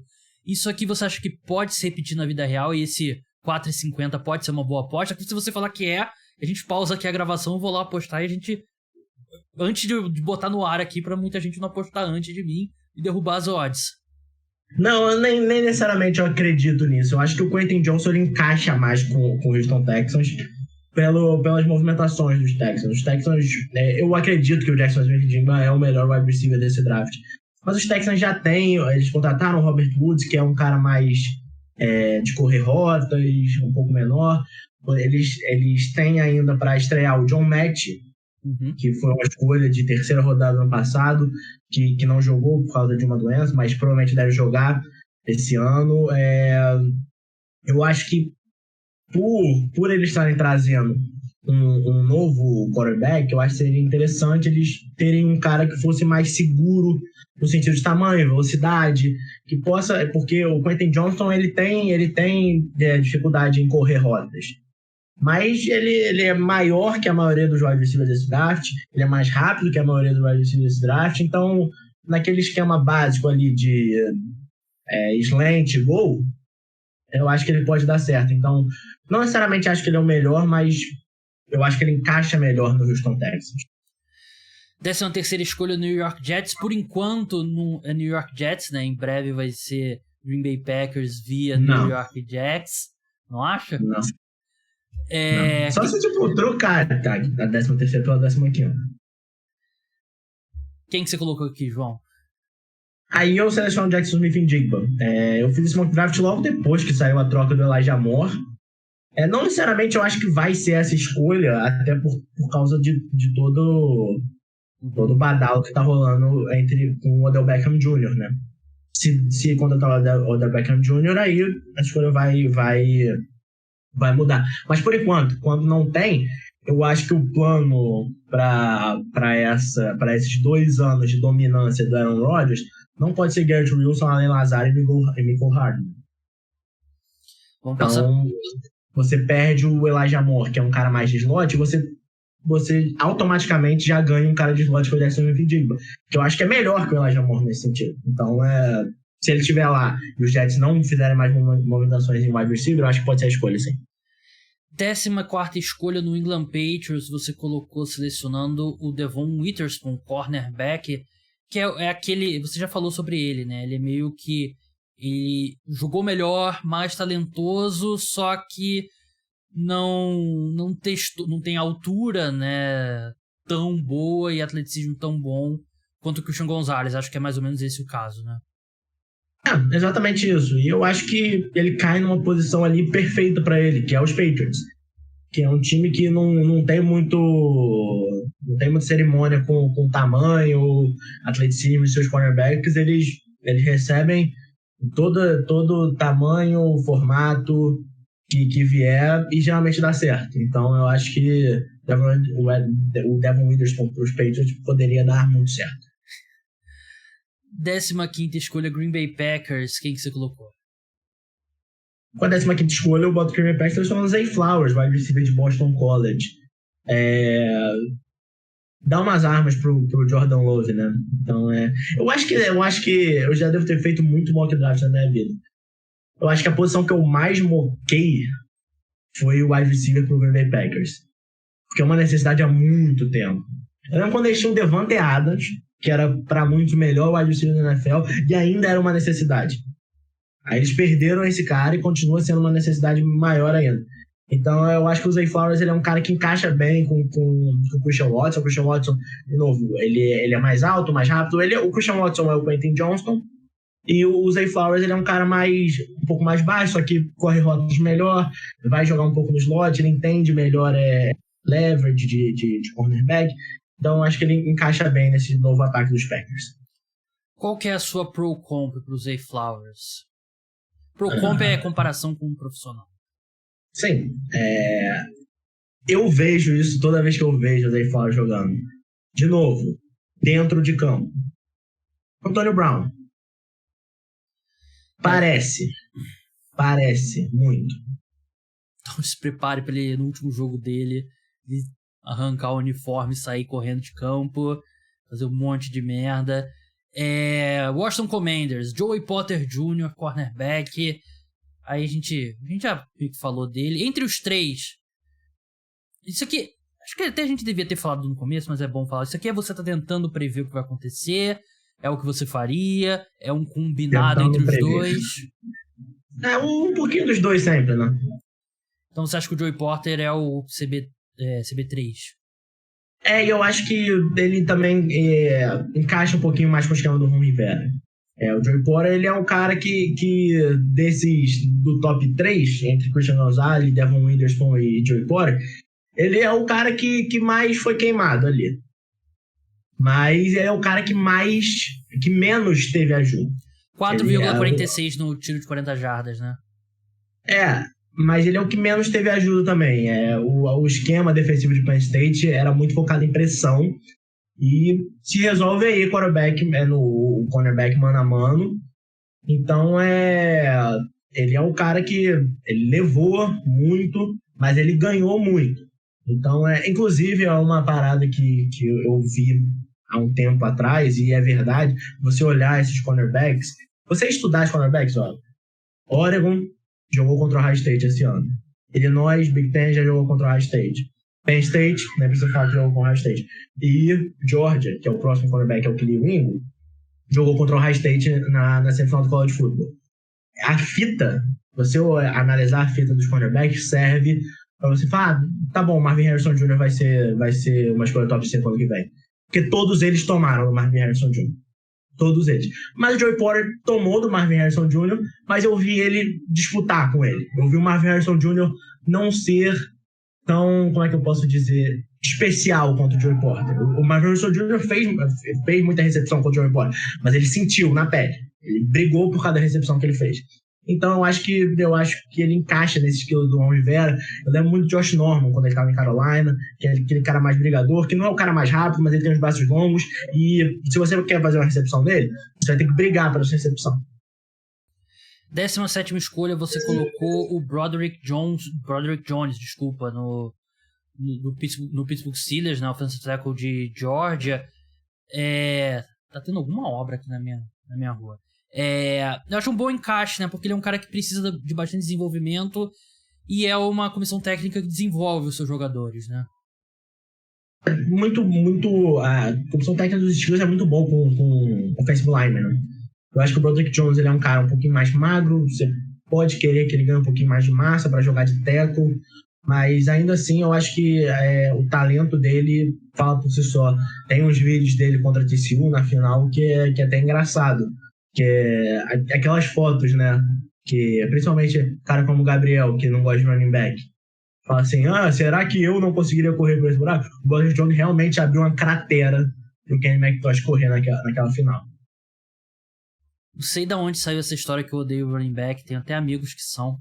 Isso aqui você acha que pode se repetir na vida real e esse 4,50 pode ser uma boa aposta? Se você falar que a gente pausa aqui a gravação, eu vou lá apostar e a gente... Antes de botar no ar aqui, pra muita gente não apostar antes de mim e derrubar as odds. Não, nem necessariamente eu acredito nisso. Eu acho que o Quentin Johnson ele encaixa mais com o Houston Texans pelas movimentações dos Texans. Os Texans, eu acredito que o Jackson Smith-Njigba é o melhor wide receiver desse draft. Mas os Texans já têm, eles contrataram o Robert Woods, que é um cara mais de correr rotas, um pouco menor. Eles têm ainda para estrear o John Metchie, que foi uma escolha de 3ª rodada no ano passado, que não jogou por causa de uma doença, mas provavelmente deve jogar esse ano. Eu acho que por eles estarem trazendo um novo quarterback, eu acho que seria interessante eles terem um cara que fosse mais seguro no sentido de tamanho, velocidade, que possa, porque o Quentin Johnston ele tem dificuldade em correr rotas, mas ele é maior que a maioria dos wide receivers desse draft, ele é mais rápido que a maioria dos wide receivers desse draft, então naquele esquema básico ali de slant, gol, eu acho que ele pode dar certo. Então, não necessariamente acho que ele é o melhor, mas eu acho que ele encaixa melhor no Houston Texans. 13ª escolha, New York Jets. Por enquanto, é New York Jets, né? Em breve vai ser Green Bay Packers via New York Jets. Não acha? Não. Não. Só se, trocar a 13ª pela 15ª. Quem que você colocou aqui, João? Aí eu seleciono o Jackson Smith-Njigba. Eu fiz esse mock draft logo depois que saiu a troca do Elijah Moore. Não necessariamente eu acho que vai ser essa escolha, até por causa de todo o badalo que tá rolando com o Odell Beckham Jr., né? Se contratar o Odell Beckham Jr., aí a escolha vai mudar. Mas por enquanto, quando não tem, eu acho que o plano para esses 2 anos de dominância do Aaron Rodgers não pode ser Garrett Wilson, Allen Lazard e Mecole Hardman. Então, você perde o Elijah Moore, que é um cara mais de slot, você automaticamente já ganha um cara de slot que é o Jackson Smith-Njigba, que eu acho que é melhor que o Elijah Moore nesse sentido. Então, se ele estiver lá e os Jets não fizerem mais movimentações em wide receiver, eu acho que pode ser a escolha, sim. 14ª escolha no England Patriots, você colocou selecionando o Devon Witherspoon, cornerback, que é aquele, você já falou sobre ele, né? Ele é meio que, ele jogou melhor, mais talentoso, só que não tem altura, né, tão boa e atleticismo tão bom quanto o Christian Gonzalez. Acho que é mais ou menos esse o caso, né? Exatamente isso. E eu acho que ele cai numa posição ali perfeita para ele, que é os Patriots, que é um time que não tem muita cerimônia com tamanho, atleticismo e seus cornerbacks. Eles recebem todo tamanho, formato que vier e geralmente dá certo. Então eu acho que o Devon Witherspoon para os Patriots poderia dar muito certo. 15ª escolha, Green Bay Packers. Quem que você colocou? Com a 15ª escolha, eu boto o Green Bay Packers, selecionando Zay Flowers, wide receiver de Boston College. Dá umas armas pro Jordan Love, né? Então, eu acho que eu já devo ter feito muito mock draft na minha vida. Eu acho que a posição que eu mais moquei foi o wide receiver pro Green Bay Packers. Porque é uma necessidade há muito tempo. Eu lembro quando eles tinham o Devante Adams, que era para muitos o melhor wide receiver da NFL, e ainda era uma necessidade. Aí eles perderam esse cara e continua sendo uma necessidade maior ainda. Então eu acho que o Zay Flowers ele é um cara que encaixa bem com o Christian Watson. O Christian Watson, de novo, ele é mais alto, mais rápido. O Christian Watson é o Quentin Johnston. E o Zay Flowers ele é um cara um pouco mais baixo, só que corre rotas melhor, vai jogar um pouco no slot, ele entende melhor leverage de cornerback. Então acho que ele encaixa bem nesse novo ataque dos Packers. Qual que é a sua pro comp pro Zay Flowers? Pro comp é comparação com um profissional. Sim. Eu vejo isso toda vez que eu vejo o Zay Flowers jogando. De novo, dentro de campo. Antonio Brown. Parece muito. Então se prepare para ele, no último jogo dele, ele arrancar o uniforme, sair correndo de campo, fazer um monte de merda. Washington Commanders, Joey Porter Jr., cornerback. Aí a gente já falou dele. Entre os três, isso aqui, acho que até a gente devia ter falado no começo, mas é bom falar. Isso aqui você tá tentando prever o que vai acontecer, é o que você faria, é um combinado tentando entre os dois. Um pouquinho dos dois sempre, né? Então você acha que o Joey Porter é o CB3? Eu acho que ele também encaixa um pouquinho mais com o esquema do Ron Rivera. O Joey Porter, ele é um cara que do top 3, entre Christian Gonzalez, Devon Witherspoon e Joey Porter, ele é o cara que mais foi queimado ali. Mas é o cara que menos teve ajuda. 4,46 no tiro de 40 jardas, né? mas ele é o que menos teve ajuda também. O esquema defensivo de Penn State era muito focado em pressão e se resolve aí no cornerback mano a mano. Então ele é um cara que ele levou muito, mas ele ganhou muito. Então, inclusive, é uma parada que eu vi há um tempo atrás, e é verdade, você olhar esses cornerbacks, você estudar os cornerbacks, ó, Oregon jogou contra o Ohio State esse ano. Illinois, Big Ten já jogou contra o Ohio State. Penn State, nem precisa falar que jogou com o Ohio State. E Georgia, que é o próximo cornerback, é o Kelly Ringo, jogou contra o Ohio State na semifinal do college football. A fita, você analisar a fita dos cornerbacks serve para você falar, tá bom, Marvin Harrison Jr. vai ser uma escolha top 5 ano que vem. Porque todos eles tomaram o Marvin Harrison Jr. Todos eles. Mas o Joey Porter tomou do Marvin Harrison Jr., mas eu vi ele disputar com ele. Eu vi o Marvin Harrison Jr. não ser tão, como é que eu posso dizer, especial quanto o Joey Porter. O Marvin Harrison Jr. fez muita recepção contra o Joey Porter, mas ele sentiu na pele. Ele brigou por cada recepção que ele fez. Então eu acho que ele encaixa nesse estilo do Ron Rivera. Eu lembro muito de Josh Norman quando ele estava em Carolina, que é aquele cara mais brigador, que não é o cara mais rápido, mas ele tem os braços longos, e se você quer fazer uma recepção dele, você vai ter que brigar pela sua recepção. 17ª escolha, você colocou o Broderick Jones, no Pittsburgh Steelers, na offensive tackle de Georgia. Tá tendo alguma obra aqui na minha rua. Eu acho um bom encaixe, né? Porque ele é um cara que precisa de bastante desenvolvimento e é uma comissão técnica que desenvolve os seus jogadores, né? A comissão técnica dos Steelers é muito bom com offensive lineman, né? Eu acho que o Broderick Jones ele é um cara um pouquinho mais magro, você pode querer que ele ganhe um pouquinho mais de massa para jogar de tackle, mas ainda assim eu acho que o talento dele fala por si só. Tem uns vídeos dele contra a TCU na final que é até engraçado. Que é aquelas fotos, né? Que principalmente cara como o Gabriel, que não gosta de running back, fala assim: será que eu não conseguiria correr por esse buraco? O Broderick Jones realmente abriu uma cratera pro Kenny McIntosh correr naquela final. Não sei de onde saiu essa história que eu odeio running back, tenho até amigos que são.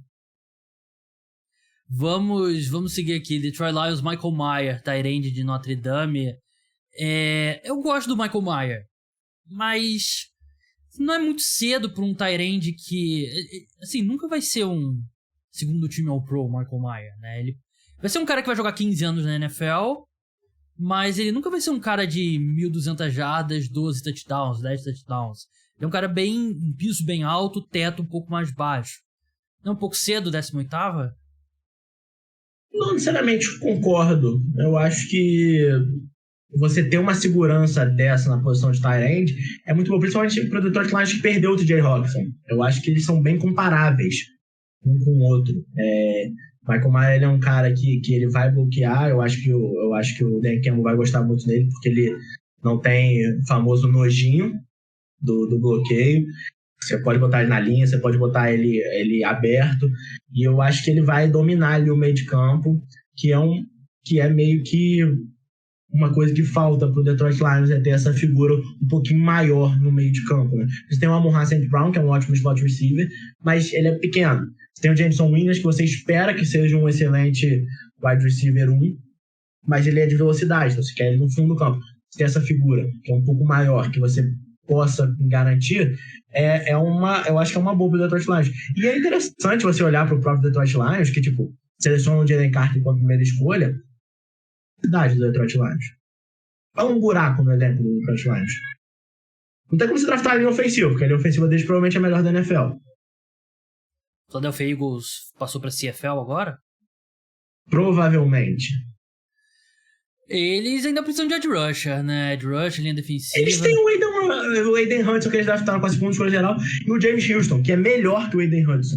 Vamos seguir aqui. Detroit Lions, Michael Mayer, tight end de Notre Dame. Eu gosto do Michael Mayer, mas não é muito cedo para um tight end que, assim, nunca vai ser um segundo time All-Pro, Michael Mayer, né? Ele vai ser um cara que vai jogar 15 anos na NFL, mas ele nunca vai ser um cara de 1.200 jardas, 12 touchdowns, 10 touchdowns. Ele é um cara um piso bem alto, teto um pouco mais baixo. Não é um pouco cedo, 18ª? Não necessariamente concordo. Eu acho que você ter uma segurança dessa na posição de tight end é muito bom, principalmente para o Detroit Lions que perdeu o TJ Hockenson. Eu acho que eles são bem comparáveis um com o outro. Michael Mayer ele é um cara que ele vai bloquear. Eu acho que o Dan Campbell vai gostar muito dele, porque ele não tem o famoso nojinho do bloqueio. Você pode botar ele na linha, você pode botar ele aberto, e eu acho que ele vai dominar ali o meio de campo, que é meio que uma coisa que falta pro Detroit Lions, é ter essa figura um pouquinho maior no meio de campo, né? Você tem o Amon-Ra St. Brown, que é um ótimo slot receiver, mas ele é pequeno. Você tem o Jameson Williams, que você espera que seja um excelente wide receiver 1, mas ele é de velocidade, então você quer ele no fundo do campo. Você tem essa figura, que é um pouco maior, que você possa garantir, eu acho que é uma boa pro Detroit Lions. E é interessante você olhar pro próprio Detroit Lions, que, tipo, seleciona o Jalen Carter com a primeira escolha, cidade do Detroit Lions. Olha um buraco no elenco do Detroit Lions. Não tem como você draftar a linha ofensiva, porque a linha ofensiva deles provavelmente é a melhor da NFL. O Philadelphia Eagles passou pra CFL agora? Provavelmente. Eles ainda precisam de edge rusher, né? Edge rusher, linha defensiva. Eles têm o Aiden Hudson, que eles draftaram com a segunda escolha geral, e o James Houston, que é melhor que o Aiden Hudson.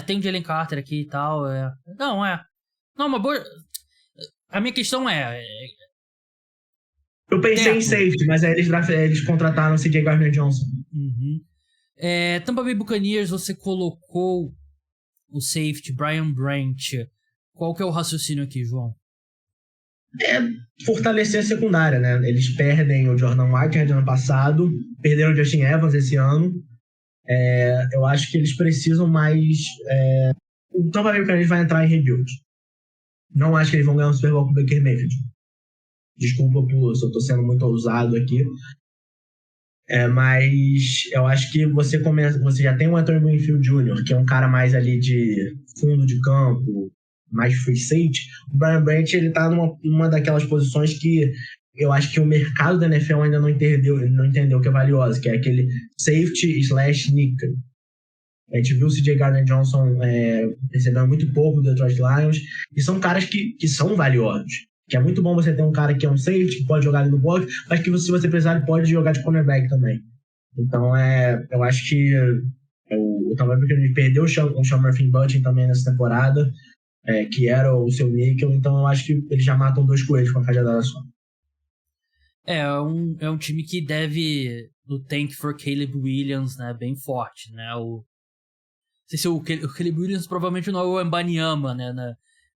Tem o Jalen Carter aqui e tal. Não, uma boa... A minha questão eu pensei em safety, mas aí eles contrataram o CJ Gardner-Johnson. Uhum. Tampa Bay Buccaneers, você colocou o safety Brian Branch. Qual que é o raciocínio aqui, João? Fortalecer a secundária, né? Eles perdem o Jordan Whitehead ano passado, perderam o Justin Evans esse ano. Eu acho que eles precisam mais o Tampa Bay Buccaneers vai entrar em rebuild. Não acho que eles vão ganhar um Super Bowl com o Baker Mayfield. Desculpa se eu tô sendo muito ousado aqui. Mas eu acho que você já tem o Anthony Winfield Jr., que é um cara mais ali de fundo de campo, mais free safety. O Brian Branch, ele tá numa daquelas posições que eu acho que o mercado da NFL ainda não entendeu que é valiosa, que é aquele safety/nickel. A gente viu o CJ Gardner-Johnson recebendo muito pouco do Detroit Lions, e são caras que são valiosos. Que é muito bom você ter um cara que é um safety, que pode jogar ali no box, mas que se você precisar, ele pode jogar de cornerback também. Então, eu acho que o Tampa Bay perdeu o Sean Murphy-Bunting também nessa temporada, que era o seu níquel, então eu acho que eles já matam 2 coelhos com a cajadada só. É um time que deve no tank for Caleb Williams, né, bem forte, né, não sei se o Caleb Williams provavelmente não é o Mbanyama, né,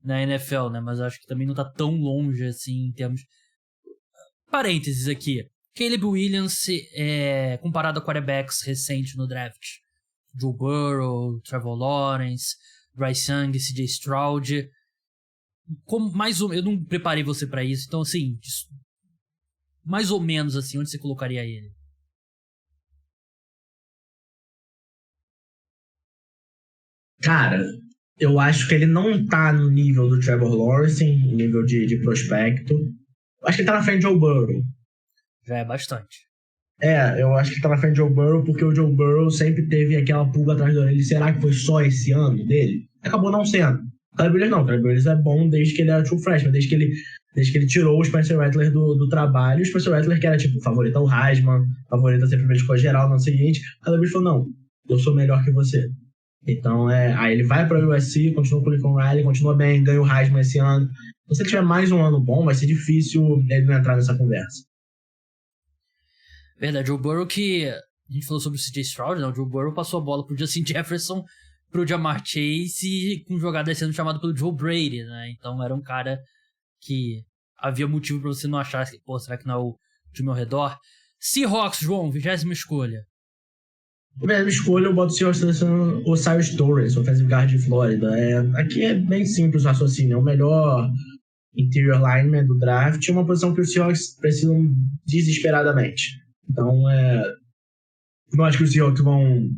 na NFL, né, mas acho que também não tá tão longe, assim, em termos... Parênteses aqui, Caleb Williams, comparado a quarterbacks recentes no draft, Joe Burrow, Trevor Lawrence, Bryce Young, CJ Stroud, eu não preparei você pra isso, então, assim, mais ou menos, assim, onde você colocaria ele? Cara, eu acho que ele não tá no nível do Trevor Lawrence, em nível de prospecto. Eu acho que ele tá na frente de Joe Burrow. Já é bastante. Eu acho que ele tá na frente de Joe Burrow, porque o Joe Burrow sempre teve aquela pulga atrás dele. Será que foi só esse ano dele? Acabou não sendo. O Caleb Williams não. O Caleb Williams é bom desde que ele era true freshman, desde que ele tirou o Spencer Rattler do trabalho. O Spencer Rattler, que era tipo favorito ao Heisman, favorito a ser primeiro escolha geral, no seguinte, o Caleb Williams falou: não, eu sou melhor que você. Então, aí ele vai para o USC, continua com o Lincoln Riley, continua bem, ganha o Heisman esse ano. Se ele tiver mais um ano bom, vai ser difícil ele não entrar nessa conversa. Verdade, o Burrow que... A gente falou sobre o CJ Stroud, né? O Joe Burrow passou a bola pro Justin Jefferson, pro Ja'Marr Chase, com jogada sendo chamado pelo Joe Brady, né? Então era um cara que havia motivo pra você não achar que, será que não é o time ao redor? Seahawks, João, 20ª escolha. Primeira escolha, eu boto o Seahawks selecionando o Cyrus Torres, offensive guard de Flórida. Aqui é bem simples o raciocínio. É o melhor interior lineman do draft, uma posição que os Seahawks precisam desesperadamente. Então, não acho que os Seahawks vão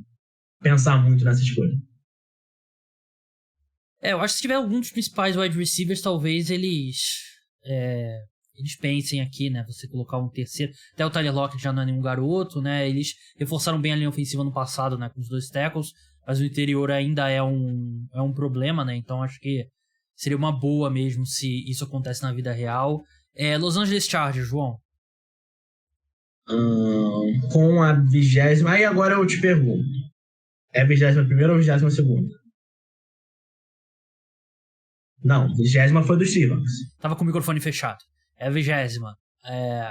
pensar muito nessa escolha. Eu acho que se tiver algum dos principais wide receivers, talvez eles pensem aqui, né? Você colocar um terceiro. Até o Tyler Lockett já não é nenhum garoto, né? Eles reforçaram bem a linha ofensiva no passado, né? Com os 2 tackles, mas o interior ainda é um problema, né? Então acho que seria uma boa mesmo se isso acontece na vida real. Los Angeles Chargers, João. Com a 20ª... Aí agora eu te pergunto. É a 21ª ou a 22ª? Não, a 20ª foi dos Seahawks. Tava com o microfone fechado. É a 20ª.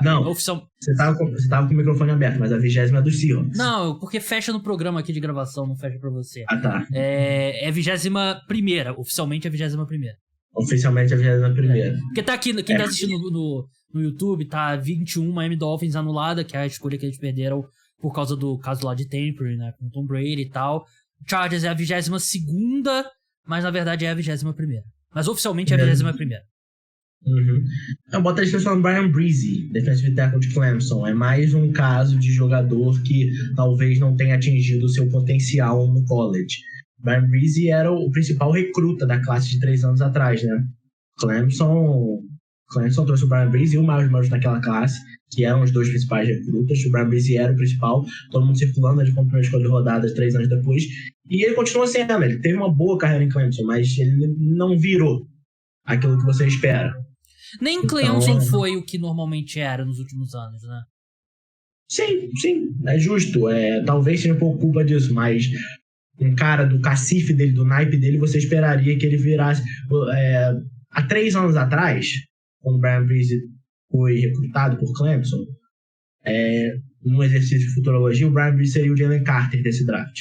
Não, oficial... você tava com o microfone aberto, mas a 20ª é dos Seahawks. Não, porque fecha no programa aqui de gravação, não fecha pra você. Ah, tá. É a 21ª, oficialmente é a 21ª. Oficialmente a 21ª. Porque tá aqui, quem tá assistindo no YouTube, tá 21 Miami Dolphins anulada, que é a escolha que eles perderam por causa do caso lá de Tampering, né, com Tom Brady e tal. Chargers é a 22ª, mas na verdade é a 21ª. Mas oficialmente é a 21ª. Uhum. Eu boto a descrição do Brian Breezy, defensive tackle de Clemson. É mais um caso de jogador que talvez não tenha atingido o seu potencial no college. Brian Breezy era o principal recruta da classe de 3 anos atrás, né? Clemson trouxe o Brian Breezy e o Miles Murphy naquela classe, que eram os 2 principais recrutas. O Brian Breezy era o principal, todo mundo circulando de como primeira escolha de rodadas 3 anos depois. E ele continua sendo, ele teve uma boa carreira em Clemson, mas ele não virou aquilo que você espera. Nem Clemson foi o que normalmente era nos últimos anos, né? Sim, é justo. Talvez seja um pouco culpa disso, mas um cara do cacife dele, do naipe dele, você esperaria que ele virasse... há 3 anos atrás, quando o Brian Breezy foi recrutado por Clemson, num exercício de futurologia, o Brian Breezy seria o Jalen Carter desse draft.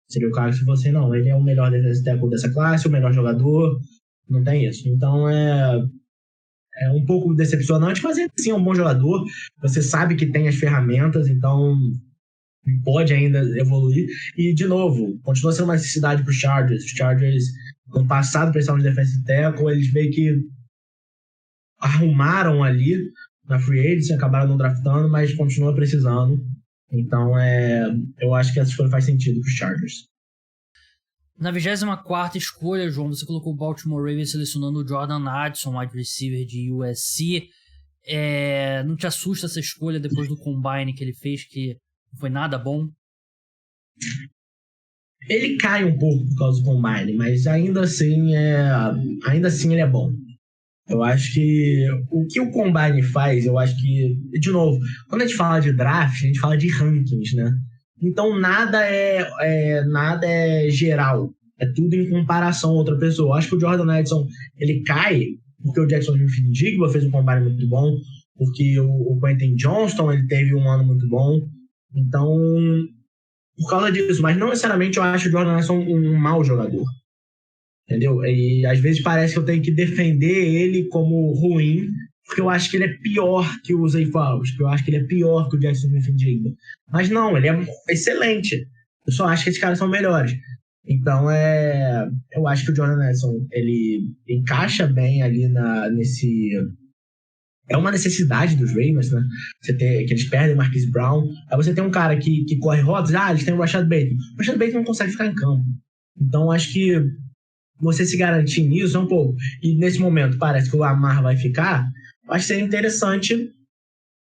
Seria o cara que, se você não, ele é o melhor dessa classe, o melhor jogador, não tem isso. Então é um pouco decepcionante, mas sim, é um bom jogador. Você sabe que tem as ferramentas, então pode ainda evoluir. E, de novo, continua sendo uma necessidade para os Chargers. Os Chargers No passado precisavam de defensive tackle, eles meio que arrumaram ali na free agency, acabaram não draftando, mas continua precisando. Então, eu acho que essa escolha faz sentido para os Chargers. Na 24ª escolha, João, você colocou o Baltimore Ravens selecionando o Jordan Addison, wide receiver de USC. Não te assusta essa escolha depois do combine que ele fez, que não foi nada bom? Ele cai um pouco por causa do combine, mas ainda assim ele é bom. Eu acho que o que o combine faz, eu acho que, de novo, quando a gente fala de draft, a gente fala de rankings, né? Então nada é geral, é tudo em comparação a outra pessoa. Eu acho que o Jordan Edson, ele cai porque o Jackson Smith-Njigba fez um combine muito bom, porque o Quentin Johnston, ele teve um ano muito bom. Então, por causa disso, mas não necessariamente eu acho o Jordan Edson um mau jogador. Entendeu? E às vezes parece que eu tenho que defender ele como ruim, porque eu acho que ele é pior que o Zay Flowers, porque eu acho que ele é pior que o Jackson Smith-Njigba. Mas não, ele é excelente. Eu só acho que esses caras são melhores. Então, eu acho que o Jordan Edson, ele encaixa bem ali nesse... É uma necessidade dos Ravens, né? Que eles perdem o Marquise Brown. Aí você tem um cara que corre rotas, eles têm o Rashad Bateman. O Rashad Bateman não consegue ficar em campo. Então, acho que você se garantir nisso é um pouco. E nesse momento parece que o Lamar vai ficar. Acho que seria interessante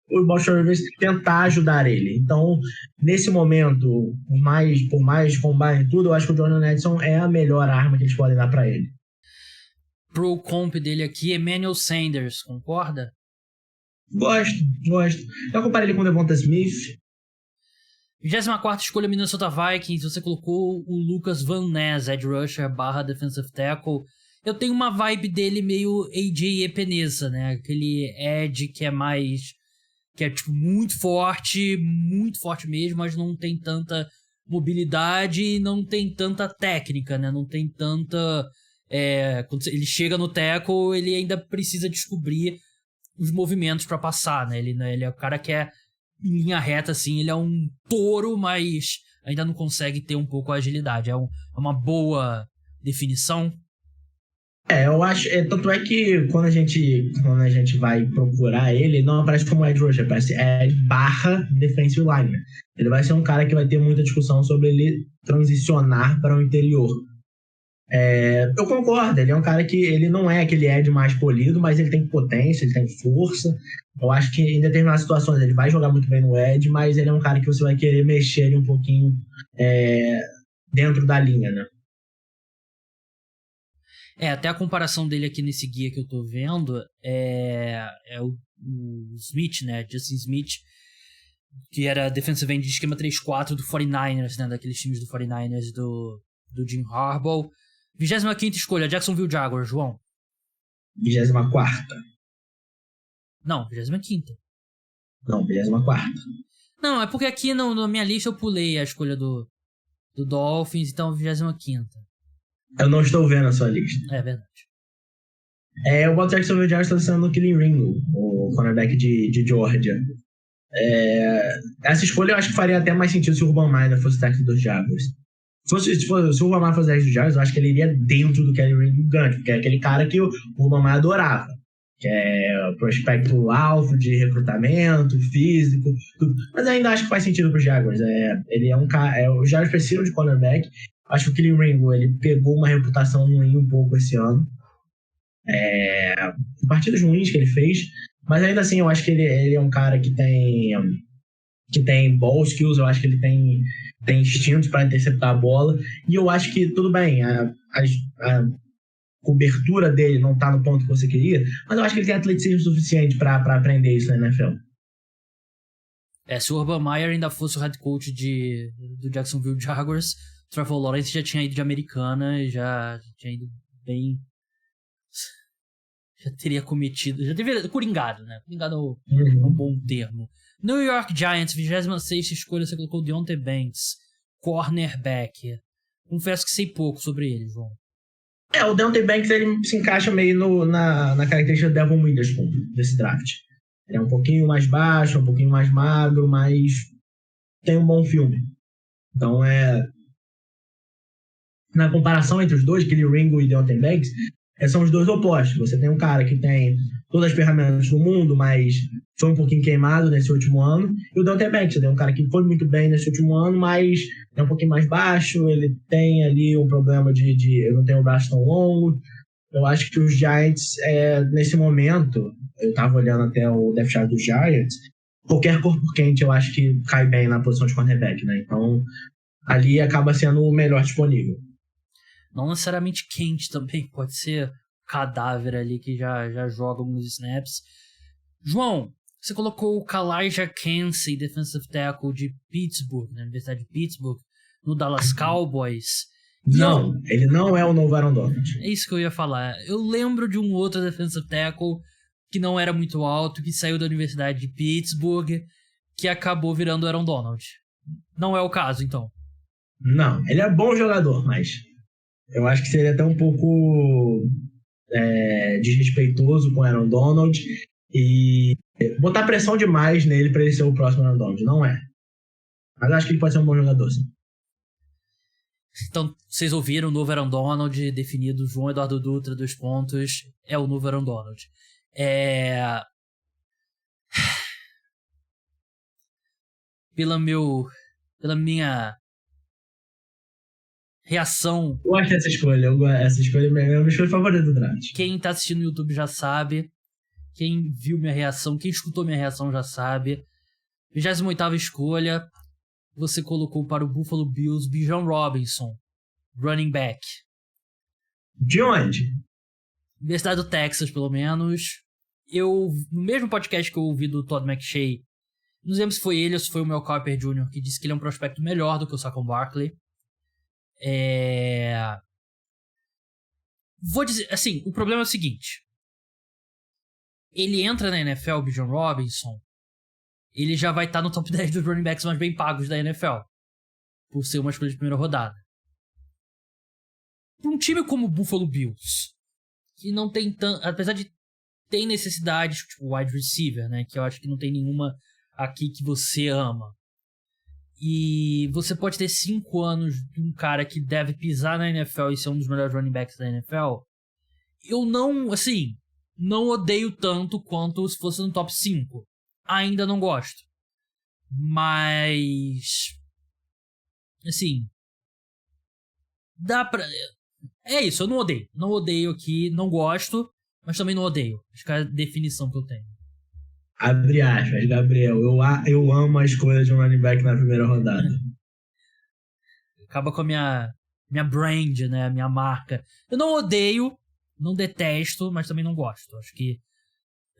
o Baltimore Ravens tentar ajudar ele. Então, nesse momento, por mais combine e tudo, eu acho que o Jordan Edson é a melhor arma que eles podem dar para ele. Pro comp dele aqui, Emmanuel Sanders, concorda? Gosto. Eu comparei ele com o Devonta Smith. 24ª escolha, Minnesota Vikings, você colocou o Lucas Van Ness, edge rusher / defensive tackle. Eu tenho uma vibe dele meio AJ Epenesa, né? Aquele edge que é tipo muito forte mesmo, mas não tem tanta mobilidade e não tem tanta técnica, né? Não tem tanta... quando ele chega no tackle, ele ainda precisa descobrir os movimentos para passar, né? Ele é o cara que é em linha reta, assim, ele é um touro, mas ainda não consegue ter um pouco a agilidade. É uma boa definição. Eu acho, tanto é que quando a gente vai procurar ele, não aparece como edge rusher, aparece / defensive lineman. Ele vai ser um cara que vai ter muita discussão sobre ele transicionar para o interior. Eu concordo, ele é um cara que ele não é aquele edge mais polido, mas ele tem potência, ele tem força. Eu acho que em determinadas situações ele vai jogar muito bem no edge, mas ele é um cara que você vai querer mexer ele um pouquinho dentro da linha, né? Até a comparação dele aqui nesse guia que eu tô vendo é o Smith, né? Justin Smith, que era defensive end de esquema 3-4 do 49ers, né? Daqueles times do 49ers do Jim Harbaugh. 25ª escolha, Jacksonville Jaguars, João. 24ª. Não, 25ª. Não, 24ª. Não, é porque aqui na minha lista eu pulei a escolha do Dolphins, então 25ª. Eu não estou vendo a sua lista. É verdade. O Baltimore Jacksonville Jaguars está sendo o Killing Ringo, o cornerback de Georgia. Essa escolha eu acho que faria até mais sentido se o Urban Meyer fosse o técnico dos Jaguars. Se o Urban Meyer fosse o técnico dos Jaguars, eu acho que ele iria dentro do Killing Ringo Gigante, porque é aquele cara que o Urban Meyer adorava, que é prospecto alto de recrutamento, físico, tudo. Mas ainda acho que faz sentido para os Jaguars. Ele é um cara. Os Jaguars precisam de cornerback. Acho que o Killing Ringo, ele pegou uma reputação ruim um pouco esse ano. Partidas ruins que ele fez, mas ainda assim eu acho que ele é um cara que tem ball skills, eu acho que ele tem instinto para interceptar a bola, e eu acho que tudo bem, a cobertura dele não tá no ponto que você queria, mas eu acho que ele tem atleticismo suficiente para aprender isso na NFL. Se o Urban Meyer ainda fosse o head coach do Jacksonville Jaguars, o Trevor Lawrence já tinha ido de Americana, já tinha ido bem... Já teria cometido... Já teria coringado, né? Coringado é um bom termo. New York Giants, 26ª escolha, você colocou Deontay Banks, cornerback. Confesso que sei pouco sobre ele, João. O Deontay Banks, ele se encaixa meio na característica do Devon Witherspoon desse draft. Ele é um pouquinho mais baixo, um pouquinho mais magro, mas tem um bom filme. Então na comparação entre os dois, Kelly Ringo e Deontay Banks, são os dois opostos. Você tem um cara que tem todas as ferramentas do mundo, mas foi um pouquinho queimado nesse último ano. E o Deontay Banks, tem um cara que foi muito bem nesse último ano, mas é um pouquinho mais baixo, ele tem ali um problema de ele não tem um braço tão longo. Eu acho que os Giants, nesse momento, eu estava olhando até o depth chart dos Giants, qualquer corpo quente eu acho que cai bem na posição de cornerback, né? Então, ali acaba sendo o melhor disponível. Não necessariamente quente também, pode ser cadáver ali que já joga alguns snaps. João, você colocou o Kalijah Kancey, defensive tackle de Pittsburgh, na Universidade de Pittsburgh, no Dallas Cowboys. Não, ele não é o novo Aaron Donald. É isso que eu ia falar. Eu lembro de um outro defensive tackle que não era muito alto, que saiu da Universidade de Pittsburgh, que acabou virando o Aaron Donald. Não é o caso, então. Não, ele é bom jogador, mas eu acho que seria até um pouco desrespeitoso com o Aaron Donald e botar pressão demais nele para ele ser o próximo Aaron Donald. Não é. Mas acho que ele pode ser um bom jogador, sim. Então, vocês ouviram o novo Aaron Donald definido, João Eduardo Dutra, 2 pontos, é o novo Aaron Donald. Pela minha reação... Eu acho essa escolha é a minha escolha favorita do draft. Quem tá assistindo no YouTube já sabe, quem viu minha reação, quem escutou minha reação já sabe. 28ª escolha, você colocou para o Buffalo Bills Bijan Robinson, running back. De onde? Universidade do Texas, pelo menos. No mesmo podcast que eu ouvi do Todd McShay, não lembro se foi ele ou se foi o Mel Kiper Jr., que disse que ele é um prospecto melhor do que o Saquon Barkley. Vou dizer, assim, o problema é o seguinte. Ele entra na NFL, o Bijan Robinson, ele já vai estar no top 10 dos running backs mais bem pagos da NFL, por ser uma escolha de primeira rodada. Para um time como o Buffalo Bills, que não tem tanto, apesar de ter necessidades, tipo wide receiver, né, que eu acho que não tem nenhuma aqui que você ama, e você pode ter 5 anos de um cara que deve pisar na NFL e ser um dos melhores running backs da NFL, eu não odeio tanto quanto se fosse no top 5. Ainda não gosto. Mas... assim... dá pra... é isso, eu não odeio. Não odeio aqui, não gosto, mas também não odeio. Acho que é a definição que eu tenho. Abre aspas, Gabriel. Eu amo a escolha de um running back na primeira rodada. Acaba com a minha brand, né? A minha marca. Eu não odeio, não detesto, mas também não gosto. Acho que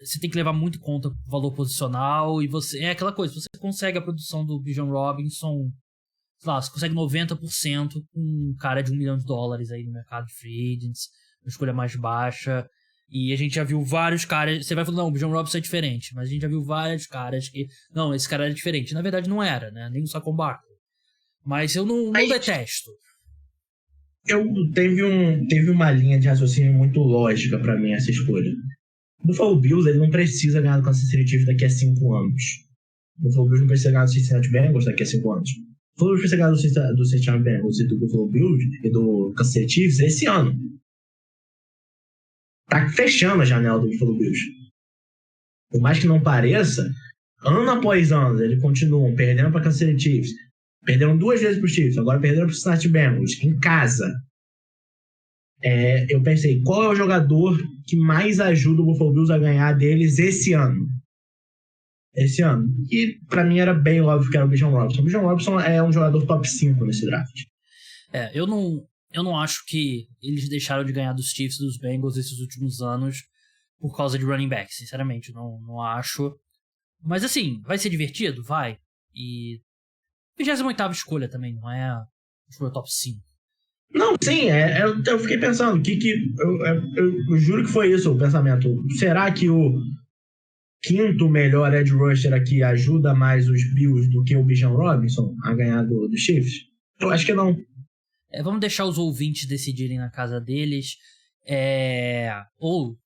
você tem que levar muito em conta o valor posicional e você... é aquela coisa, você consegue a produção do Bijan Robinson, sei lá, você consegue 90% com um cara de $1 milhão aí no mercado de free agents, uma escolha mais baixa, e a gente já viu vários caras, você vai falando, não, o Bijan Robinson é diferente, mas a gente já viu vários caras que, não, esse cara era diferente, na verdade não era, né, nem o Saquon Barkley, mas eu não detesto. Teve uma linha de raciocínio muito lógica pra mim essa escolha. O Buffalo Bills, ele não precisa ganhar do Kansas City Chiefs daqui a 5 anos. O Buffalo Bills não precisa ganhar do Cincinnati Bengals daqui a 5 anos. O Buffalo Bills precisa ganhar do Cincinnati Bengals e do Buffalo Bills e do Kansas City Chiefs esse ano. Tá fechando a janela do Buffalo Bills. Por mais que não pareça, ano após ano, eles continuam perdendo para Kansas City Chiefs. Perderam 2 vezes pro Chiefs, agora perderam pro Cincinnati Bengals, em casa. Eu pensei, qual é o jogador que mais ajuda o Buffalo Bills a ganhar deles esse ano? E pra mim era bem óbvio que era o Bijan Robinson. O Bijan Robinson é um jogador top 5 nesse draft. Eu não acho que eles deixaram de ganhar dos Chiefs e dos Bengals esses últimos anos por causa de running back, sinceramente, não acho. Mas assim, vai ser divertido? Vai. E 28ª escolha também, não é a escolha top 5. Não, sim, eu fiquei pensando, eu juro que foi isso o pensamento. Será que o 5º melhor edge rusher aqui ajuda mais os Bills do que o Bijan Robinson a ganhar do Chiefs? Eu acho que não. Vamos deixar os ouvintes decidirem na casa deles, ou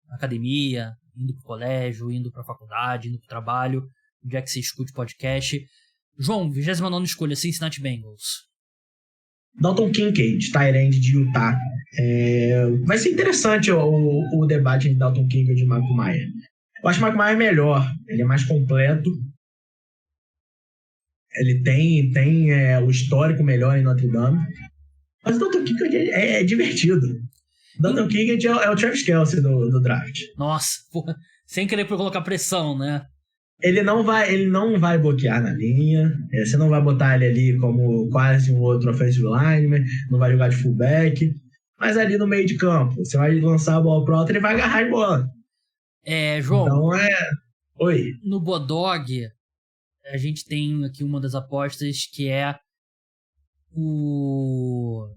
na academia, indo pro colégio, indo pra faculdade, indo pro trabalho, onde é que você escute podcast. João, 29ª escolha, Cincinnati Bengals. Dalton Kincaid, tight end de Utah. Vai ser interessante o debate entre Dalton Kincaid e Michael Mayer. Eu acho o Michael Mayer melhor, ele é mais completo. Ele tem o histórico melhor em Notre Dame. Mas o Dalton Kincaid é divertido. O Dalton Kincaid é o Travis Kelce do draft. Nossa, porra, sem querer colocar pressão, né? Ele não vai bloquear na linha. Você não vai botar ele ali como quase um outro offensive lineman. Não vai jogar de fullback. Mas ali no meio de campo, você vai lançar a bola pro alto, ele vai agarrar e bola. João. Então Oi. No Bodog, a gente tem aqui uma das apostas que é o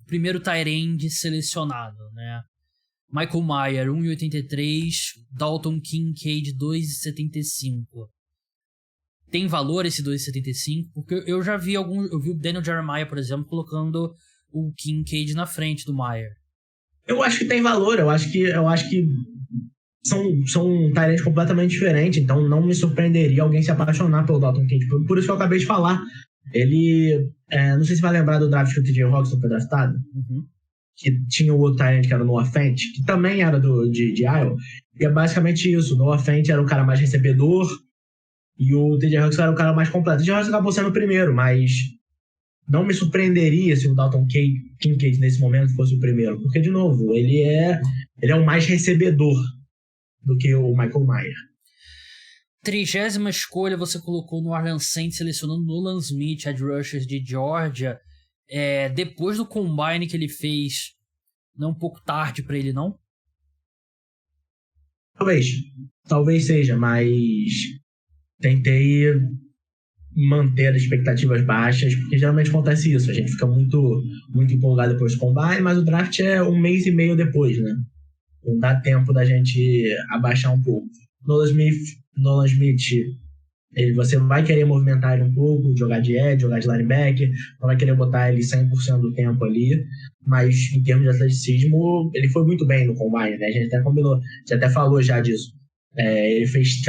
primeiro tight end selecionado, né? Michael Mayer, 1,83, Dalton Kincaid, 2,75. Tem valor esse 2,75? Porque eu já vi eu vi o Daniel Jeremiah, por exemplo, colocando o Kincaid na frente do Mayer. Eu acho que tem valor, eu acho que são tight ends completamente diferentes, então não me surpreenderia alguém se apaixonar pelo Dalton Kincaid. Por isso que eu acabei de falar. Ele, não sei se vai lembrar do draft que o TJ Hawkinson foi draftado, que tinha o outro tight end que era o Noah Fant, que também era de Iowa, e é basicamente isso. O Noah Fant era o cara mais recebedor e o TJ Hawkinson era o cara mais completo. O TJ Hawkinson acabou sendo o primeiro, mas não me surpreenderia se o Dalton Kincaid nesse momento fosse o primeiro, porque, de novo, ele é o mais recebedor do que o Michael Mayer. 30ª escolha você colocou no Orleans Saints, selecionando Nolan Smith, edge rusher de Georgia. Depois do combine que ele fez, não é um pouco tarde pra ele, não? Talvez seja, mas tentei manter as expectativas baixas, porque geralmente acontece isso, a gente fica muito, muito empolgado depois do combine, mas o draft é 1 mês e meio depois, né? Não dá tempo da gente abaixar um pouco. Nolan Smith, você vai querer movimentar ele um pouco, jogar de edge, jogar de linebacker, não vai querer botar ele 100% do tempo ali, mas em termos de atleticismo, ele foi muito bem no combine, né? A gente até combinou, a gente até falou já disso. Ele fez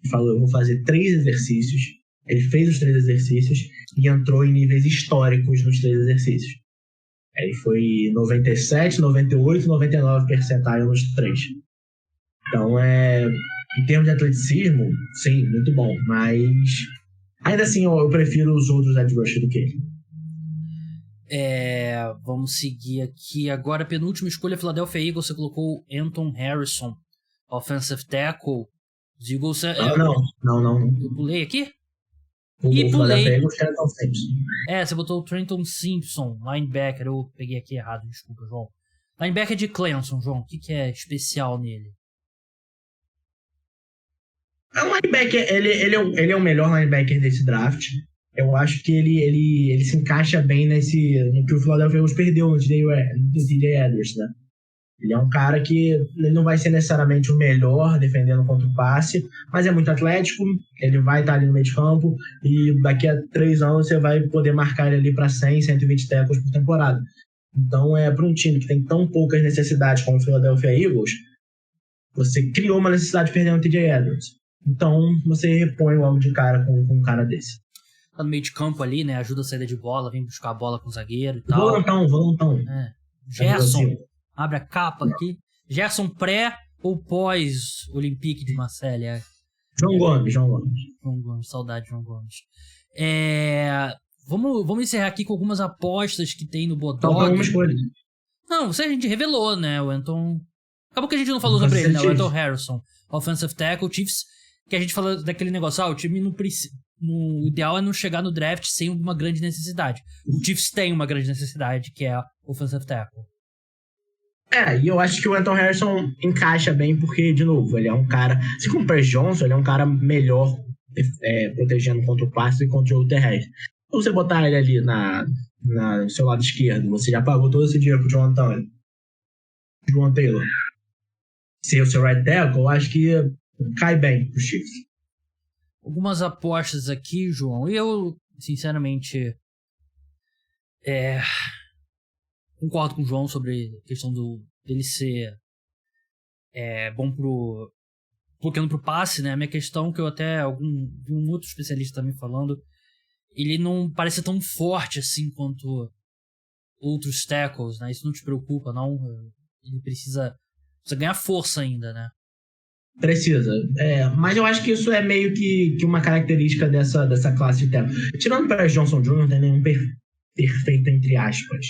falou, eu vou fazer 3 exercícios, ele fez os 3 exercícios e entrou em níveis históricos nos 3 exercícios. Ele foi 97, 98, 99 percentuais nos 3. Então, em termos de atleticismo, sim, muito bom. Mas, ainda assim, eu prefiro os outros edge rushers do que ele. Vamos seguir aqui. Agora, penúltima escolha, Philadelphia Eagles. Você colocou Anton Harrison, offensive tackle. Os Eagles... Não. Eu pulei aqui? Pulei. Você botou o Trenton Simpson, linebacker. Eu peguei aqui errado, desculpa, João. Linebacker de Clemson, João. O que é especial nele? O linebacker, ele é o melhor linebacker desse draft. Eu acho que ele se encaixa bem no que o Philadelphia Eagles perdeu no TJ Edwards, né? Ele é um cara que ele não vai ser necessariamente o melhor defendendo contra o passe, mas é muito atlético, ele vai estar ali no meio de campo e daqui a 3 anos você vai poder marcar ele ali para 100, 120 tackles por temporada. Então, para um time que tem tão poucas necessidades como o Philadelphia Eagles, você criou uma necessidade de perder o TJ Edwards. Então, você repõe logo de cara com um cara desse. Tá no meio de campo ali, né? Ajuda a saída de bola, vem buscar a bola com o zagueiro e tal. Volantão. Gerson, abre a capa aqui. Gerson pré ou pós Olympique de Marselha? João Gomes. Saudade de João Gomes. Vamos encerrar aqui com algumas apostas que tem no Bodog. Não, você a gente revelou, né? O Anton... Acabou que a gente não falou sobre ele, né? O Anton Harrison, offensive tackle, Chiefs, que a gente falou daquele negócio, o time não precisa... O ideal é não chegar no draft sem uma grande necessidade. O Chiefs tem uma grande necessidade, que é a offensive tackle. E eu acho que o Anton Harrison encaixa bem, porque, de novo, ele é um cara... Assim como o Percy Johnson, ele é um cara melhor protegendo contra o passe e contra o jogo terrestre. Se você botar ele ali no seu lado esquerdo, você já pagou todo esse dinheiro pro João Taylor. Ser o seu right tackle, eu acho que cai bem pro Chiefs. Algumas apostas aqui, João. Eu, sinceramente, concordo com o João sobre a questão dele ser bom bloqueando pro passe, né? A minha questão, que eu até vi um outro especialista também falando, ele não parece tão forte assim quanto outros tackles, né? Isso não te preocupa, não? Ele precisa ganhar força ainda, né? Precisa. Mas eu acho que isso é meio que uma característica dessa classe de tackle. Tirando o Paris Johnson Jr., não tem nenhum perfeito, entre aspas.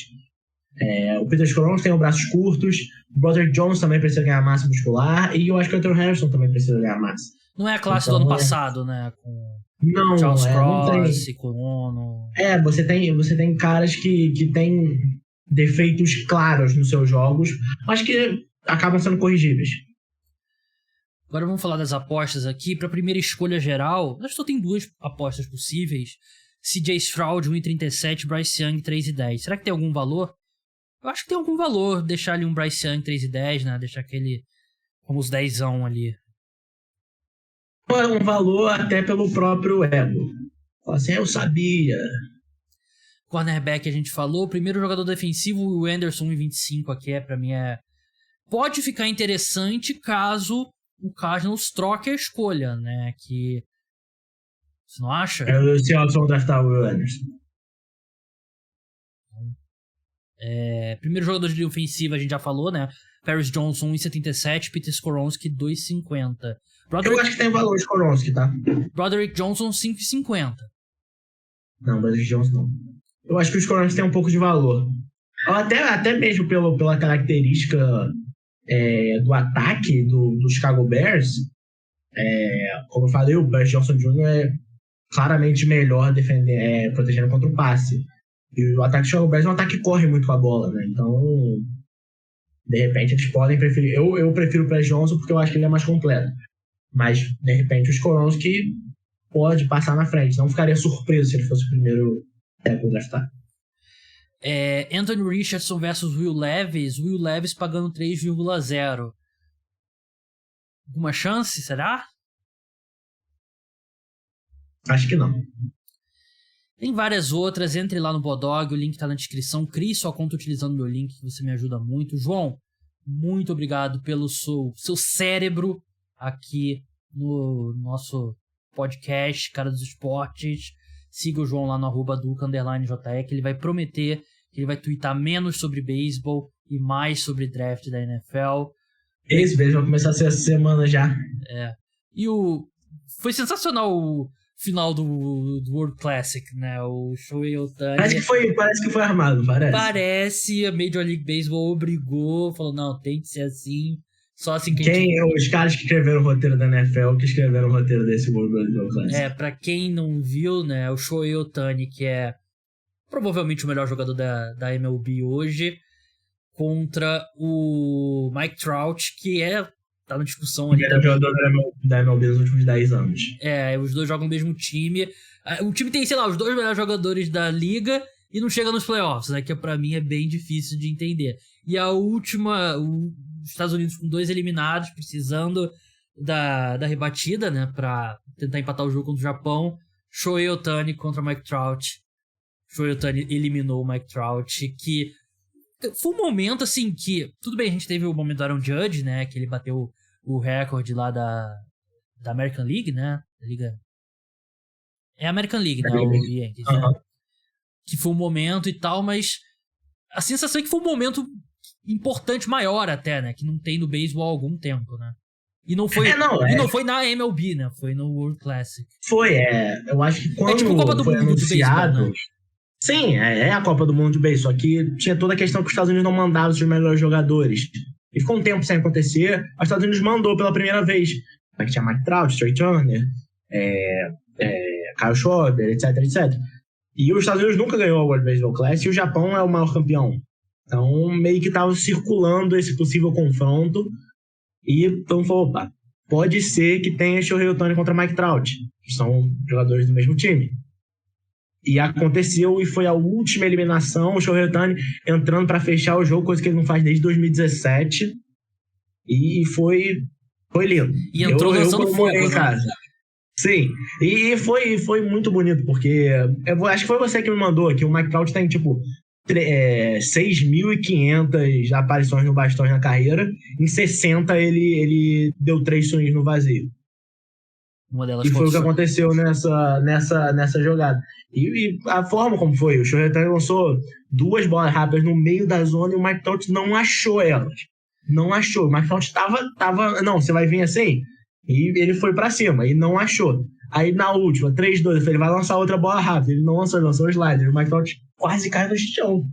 O Peter Skoronski tem os braços curtos, o Broderick Jones também precisa ganhar massa muscular, e eu acho que o Anthony Harrison também precisa ganhar massa. Não é a classe do ano passado, né? Com não, Charles Cross, não tem. Com Ono. Você tem caras que têm defeitos claros nos seus jogos, mas que acabam sendo corrigíveis. Agora vamos falar das apostas aqui. Para a primeira escolha geral, nós só tem 2 apostas possíveis. CJ Stroud, 1,37, Bryce Young, 3,10. Será que tem algum valor? Eu acho que tem algum valor deixar ali um Bryce Young 3,10, né? Deixar aquele como os 10ão ali. É um valor até pelo próprio ego. Assim, eu sabia. Cornerback a gente falou. O primeiro jogador defensivo, o Anderson, 1,25 aqui, pra mim pode ficar interessante caso o Cardinals troque a escolha, né? Que... Você não acha? O Seahawks vão draftar o Anderson. Primeiro jogador de ofensiva a gente já falou, né? Paris Johnson, 1,77. Peter Skoronski, 2,50. Eu acho que tem valor de Skoronski, tá? Broderick Johnson, 5,50. Não, Broderick Johnson não. Eu acho que o Skoronski tem um pouco de valor. Até mesmo pela característica do ataque do Chicago Bears. Como eu falei, o Paris Johnson Jr. é claramente melhor protegendo contra o passe. E o ataque do Chicago Bears é um ataque que corre muito com a bola, né? Então, de repente, eles podem preferir... Eu prefiro o Paris Johnson porque eu acho que ele é mais completo. Mas, de repente, o Skoronski pode passar na frente. Não ficaria surpreso se ele fosse o primeiro tackle draftado. Anthony Richardson versus Will Levis. Will Levis pagando 3,0. Alguma chance, será? Acho que não. Tem várias outras. Entre lá no Bodog, o link tá na descrição. Crie sua conta utilizando meu link, que você me ajuda muito. João, muito obrigado pelo seu cérebro aqui no nosso podcast, Cara dos Esportes. Siga o João lá no @duca_JE, que ele vai prometer que ele vai twittar menos sobre beisebol e mais sobre draft da NFL. Esse beijo vai começar a ser essa semana já. E foi sensacional o final do World Classic, né? O Shohei Ohtani. Parece que foi armado, parece. Parece, a Major League Baseball obrigou, falou, não, tem que ser assim. Só assim que Os caras que escreveram o roteiro da NFL, que escreveram o roteiro desse World Classic. Pra quem não viu, né? O Shohei Ohtani, que é provavelmente o melhor jogador da MLB hoje, contra o Mike Trout, que tá na discussão ali. Ele é o jogador da MLB nos últimos 10 anos. Os dois jogam no mesmo time. O time tem, sei lá, os 2 melhores jogadores da liga e não chega nos playoffs, né? Que pra mim é bem difícil de entender. E a última, os Estados Unidos com 2 eliminados, precisando da rebatida, né? Pra tentar empatar o jogo contra o Japão. Shohei Ohtani contra Mike Trout. Shohei Ohtani eliminou o Mike Trout, que foi um momento, assim, que... Tudo bem, a gente teve o momento do Aaron Judge, né? Que ele bateu o recorde lá da American League, né? Liga... É a American League, né? O Yankees, né? Que foi um momento e tal, mas a sensação é que foi um momento importante, maior até, né? Que não tem no beisebol há algum tempo, né? E não foi, não foi na MLB, né? Foi no World Classic. Eu acho que quando tipo a Copa do foi Mundo anunciado... de beisebol, né? Sim, é a Copa do Mundo de beisebol. Só que tinha toda a questão que os Estados Unidos não mandavam os seus melhores jogadores. E ficou um tempo sem acontecer. Os Estados Unidos mandou pela primeira vez. Aqui tinha Mike Trout, Trey Turner, Kyle Schwarber, etc, etc. E os Estados Unidos nunca ganhou a World Baseball Classic e o Japão é o maior campeão. Então, meio que estava circulando esse possível confronto. E então falou, opa, pode ser que tenha Shohei Ohtani contra Mike Trout, que são jogadores do mesmo time. E aconteceu, e foi a última eliminação, o Shohei Ohtani entrando para fechar o jogo, coisa que ele não faz desde 2017. E foi lindo. E entrou lançando fogo, em casa. Né? Sim, e foi muito bonito, porque eu acho que foi você que me mandou que o Mike Trout tem, tipo, 6.500 aparições no bastões na carreira. Em 60 ele deu 3 swings no vazio. Uma delas E foi o que contra o aconteceu nessa jogada. E a forma como foi, o Shohei Ohtani lançou 2 bolas rápidas no meio da zona e o Mike Trout não achou elas. Não achou. O Mike Trout tava... Não, você vai vir assim? E ele foi pra cima e não achou. Aí na última, 3-2, eu falei, ele vai lançar outra bola rápida. Ele não lançou, ele lançou o slider. O Mike Trout quase caiu no chão.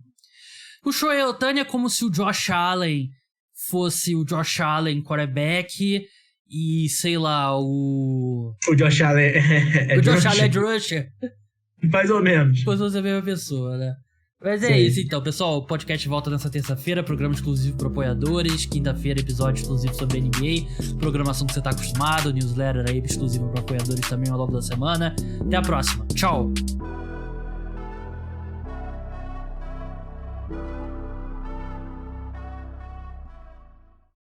O Shohei Ohtani é como se o Josh Allen fosse o Josh Allen quarterback e, sei lá, o Josh Allen o Josh Allen é de Rusher. Mais ou menos. Depois você vê a pessoa, né? Mas é isso então, pessoal. O podcast volta nessa terça-feira, programa exclusivo para apoiadores. Quinta-feira, episódio exclusivo sobre NBA. Programação que você tá acostumado, newsletter aí exclusivo para apoiadores também ao longo da semana. Até a próxima. Tchau!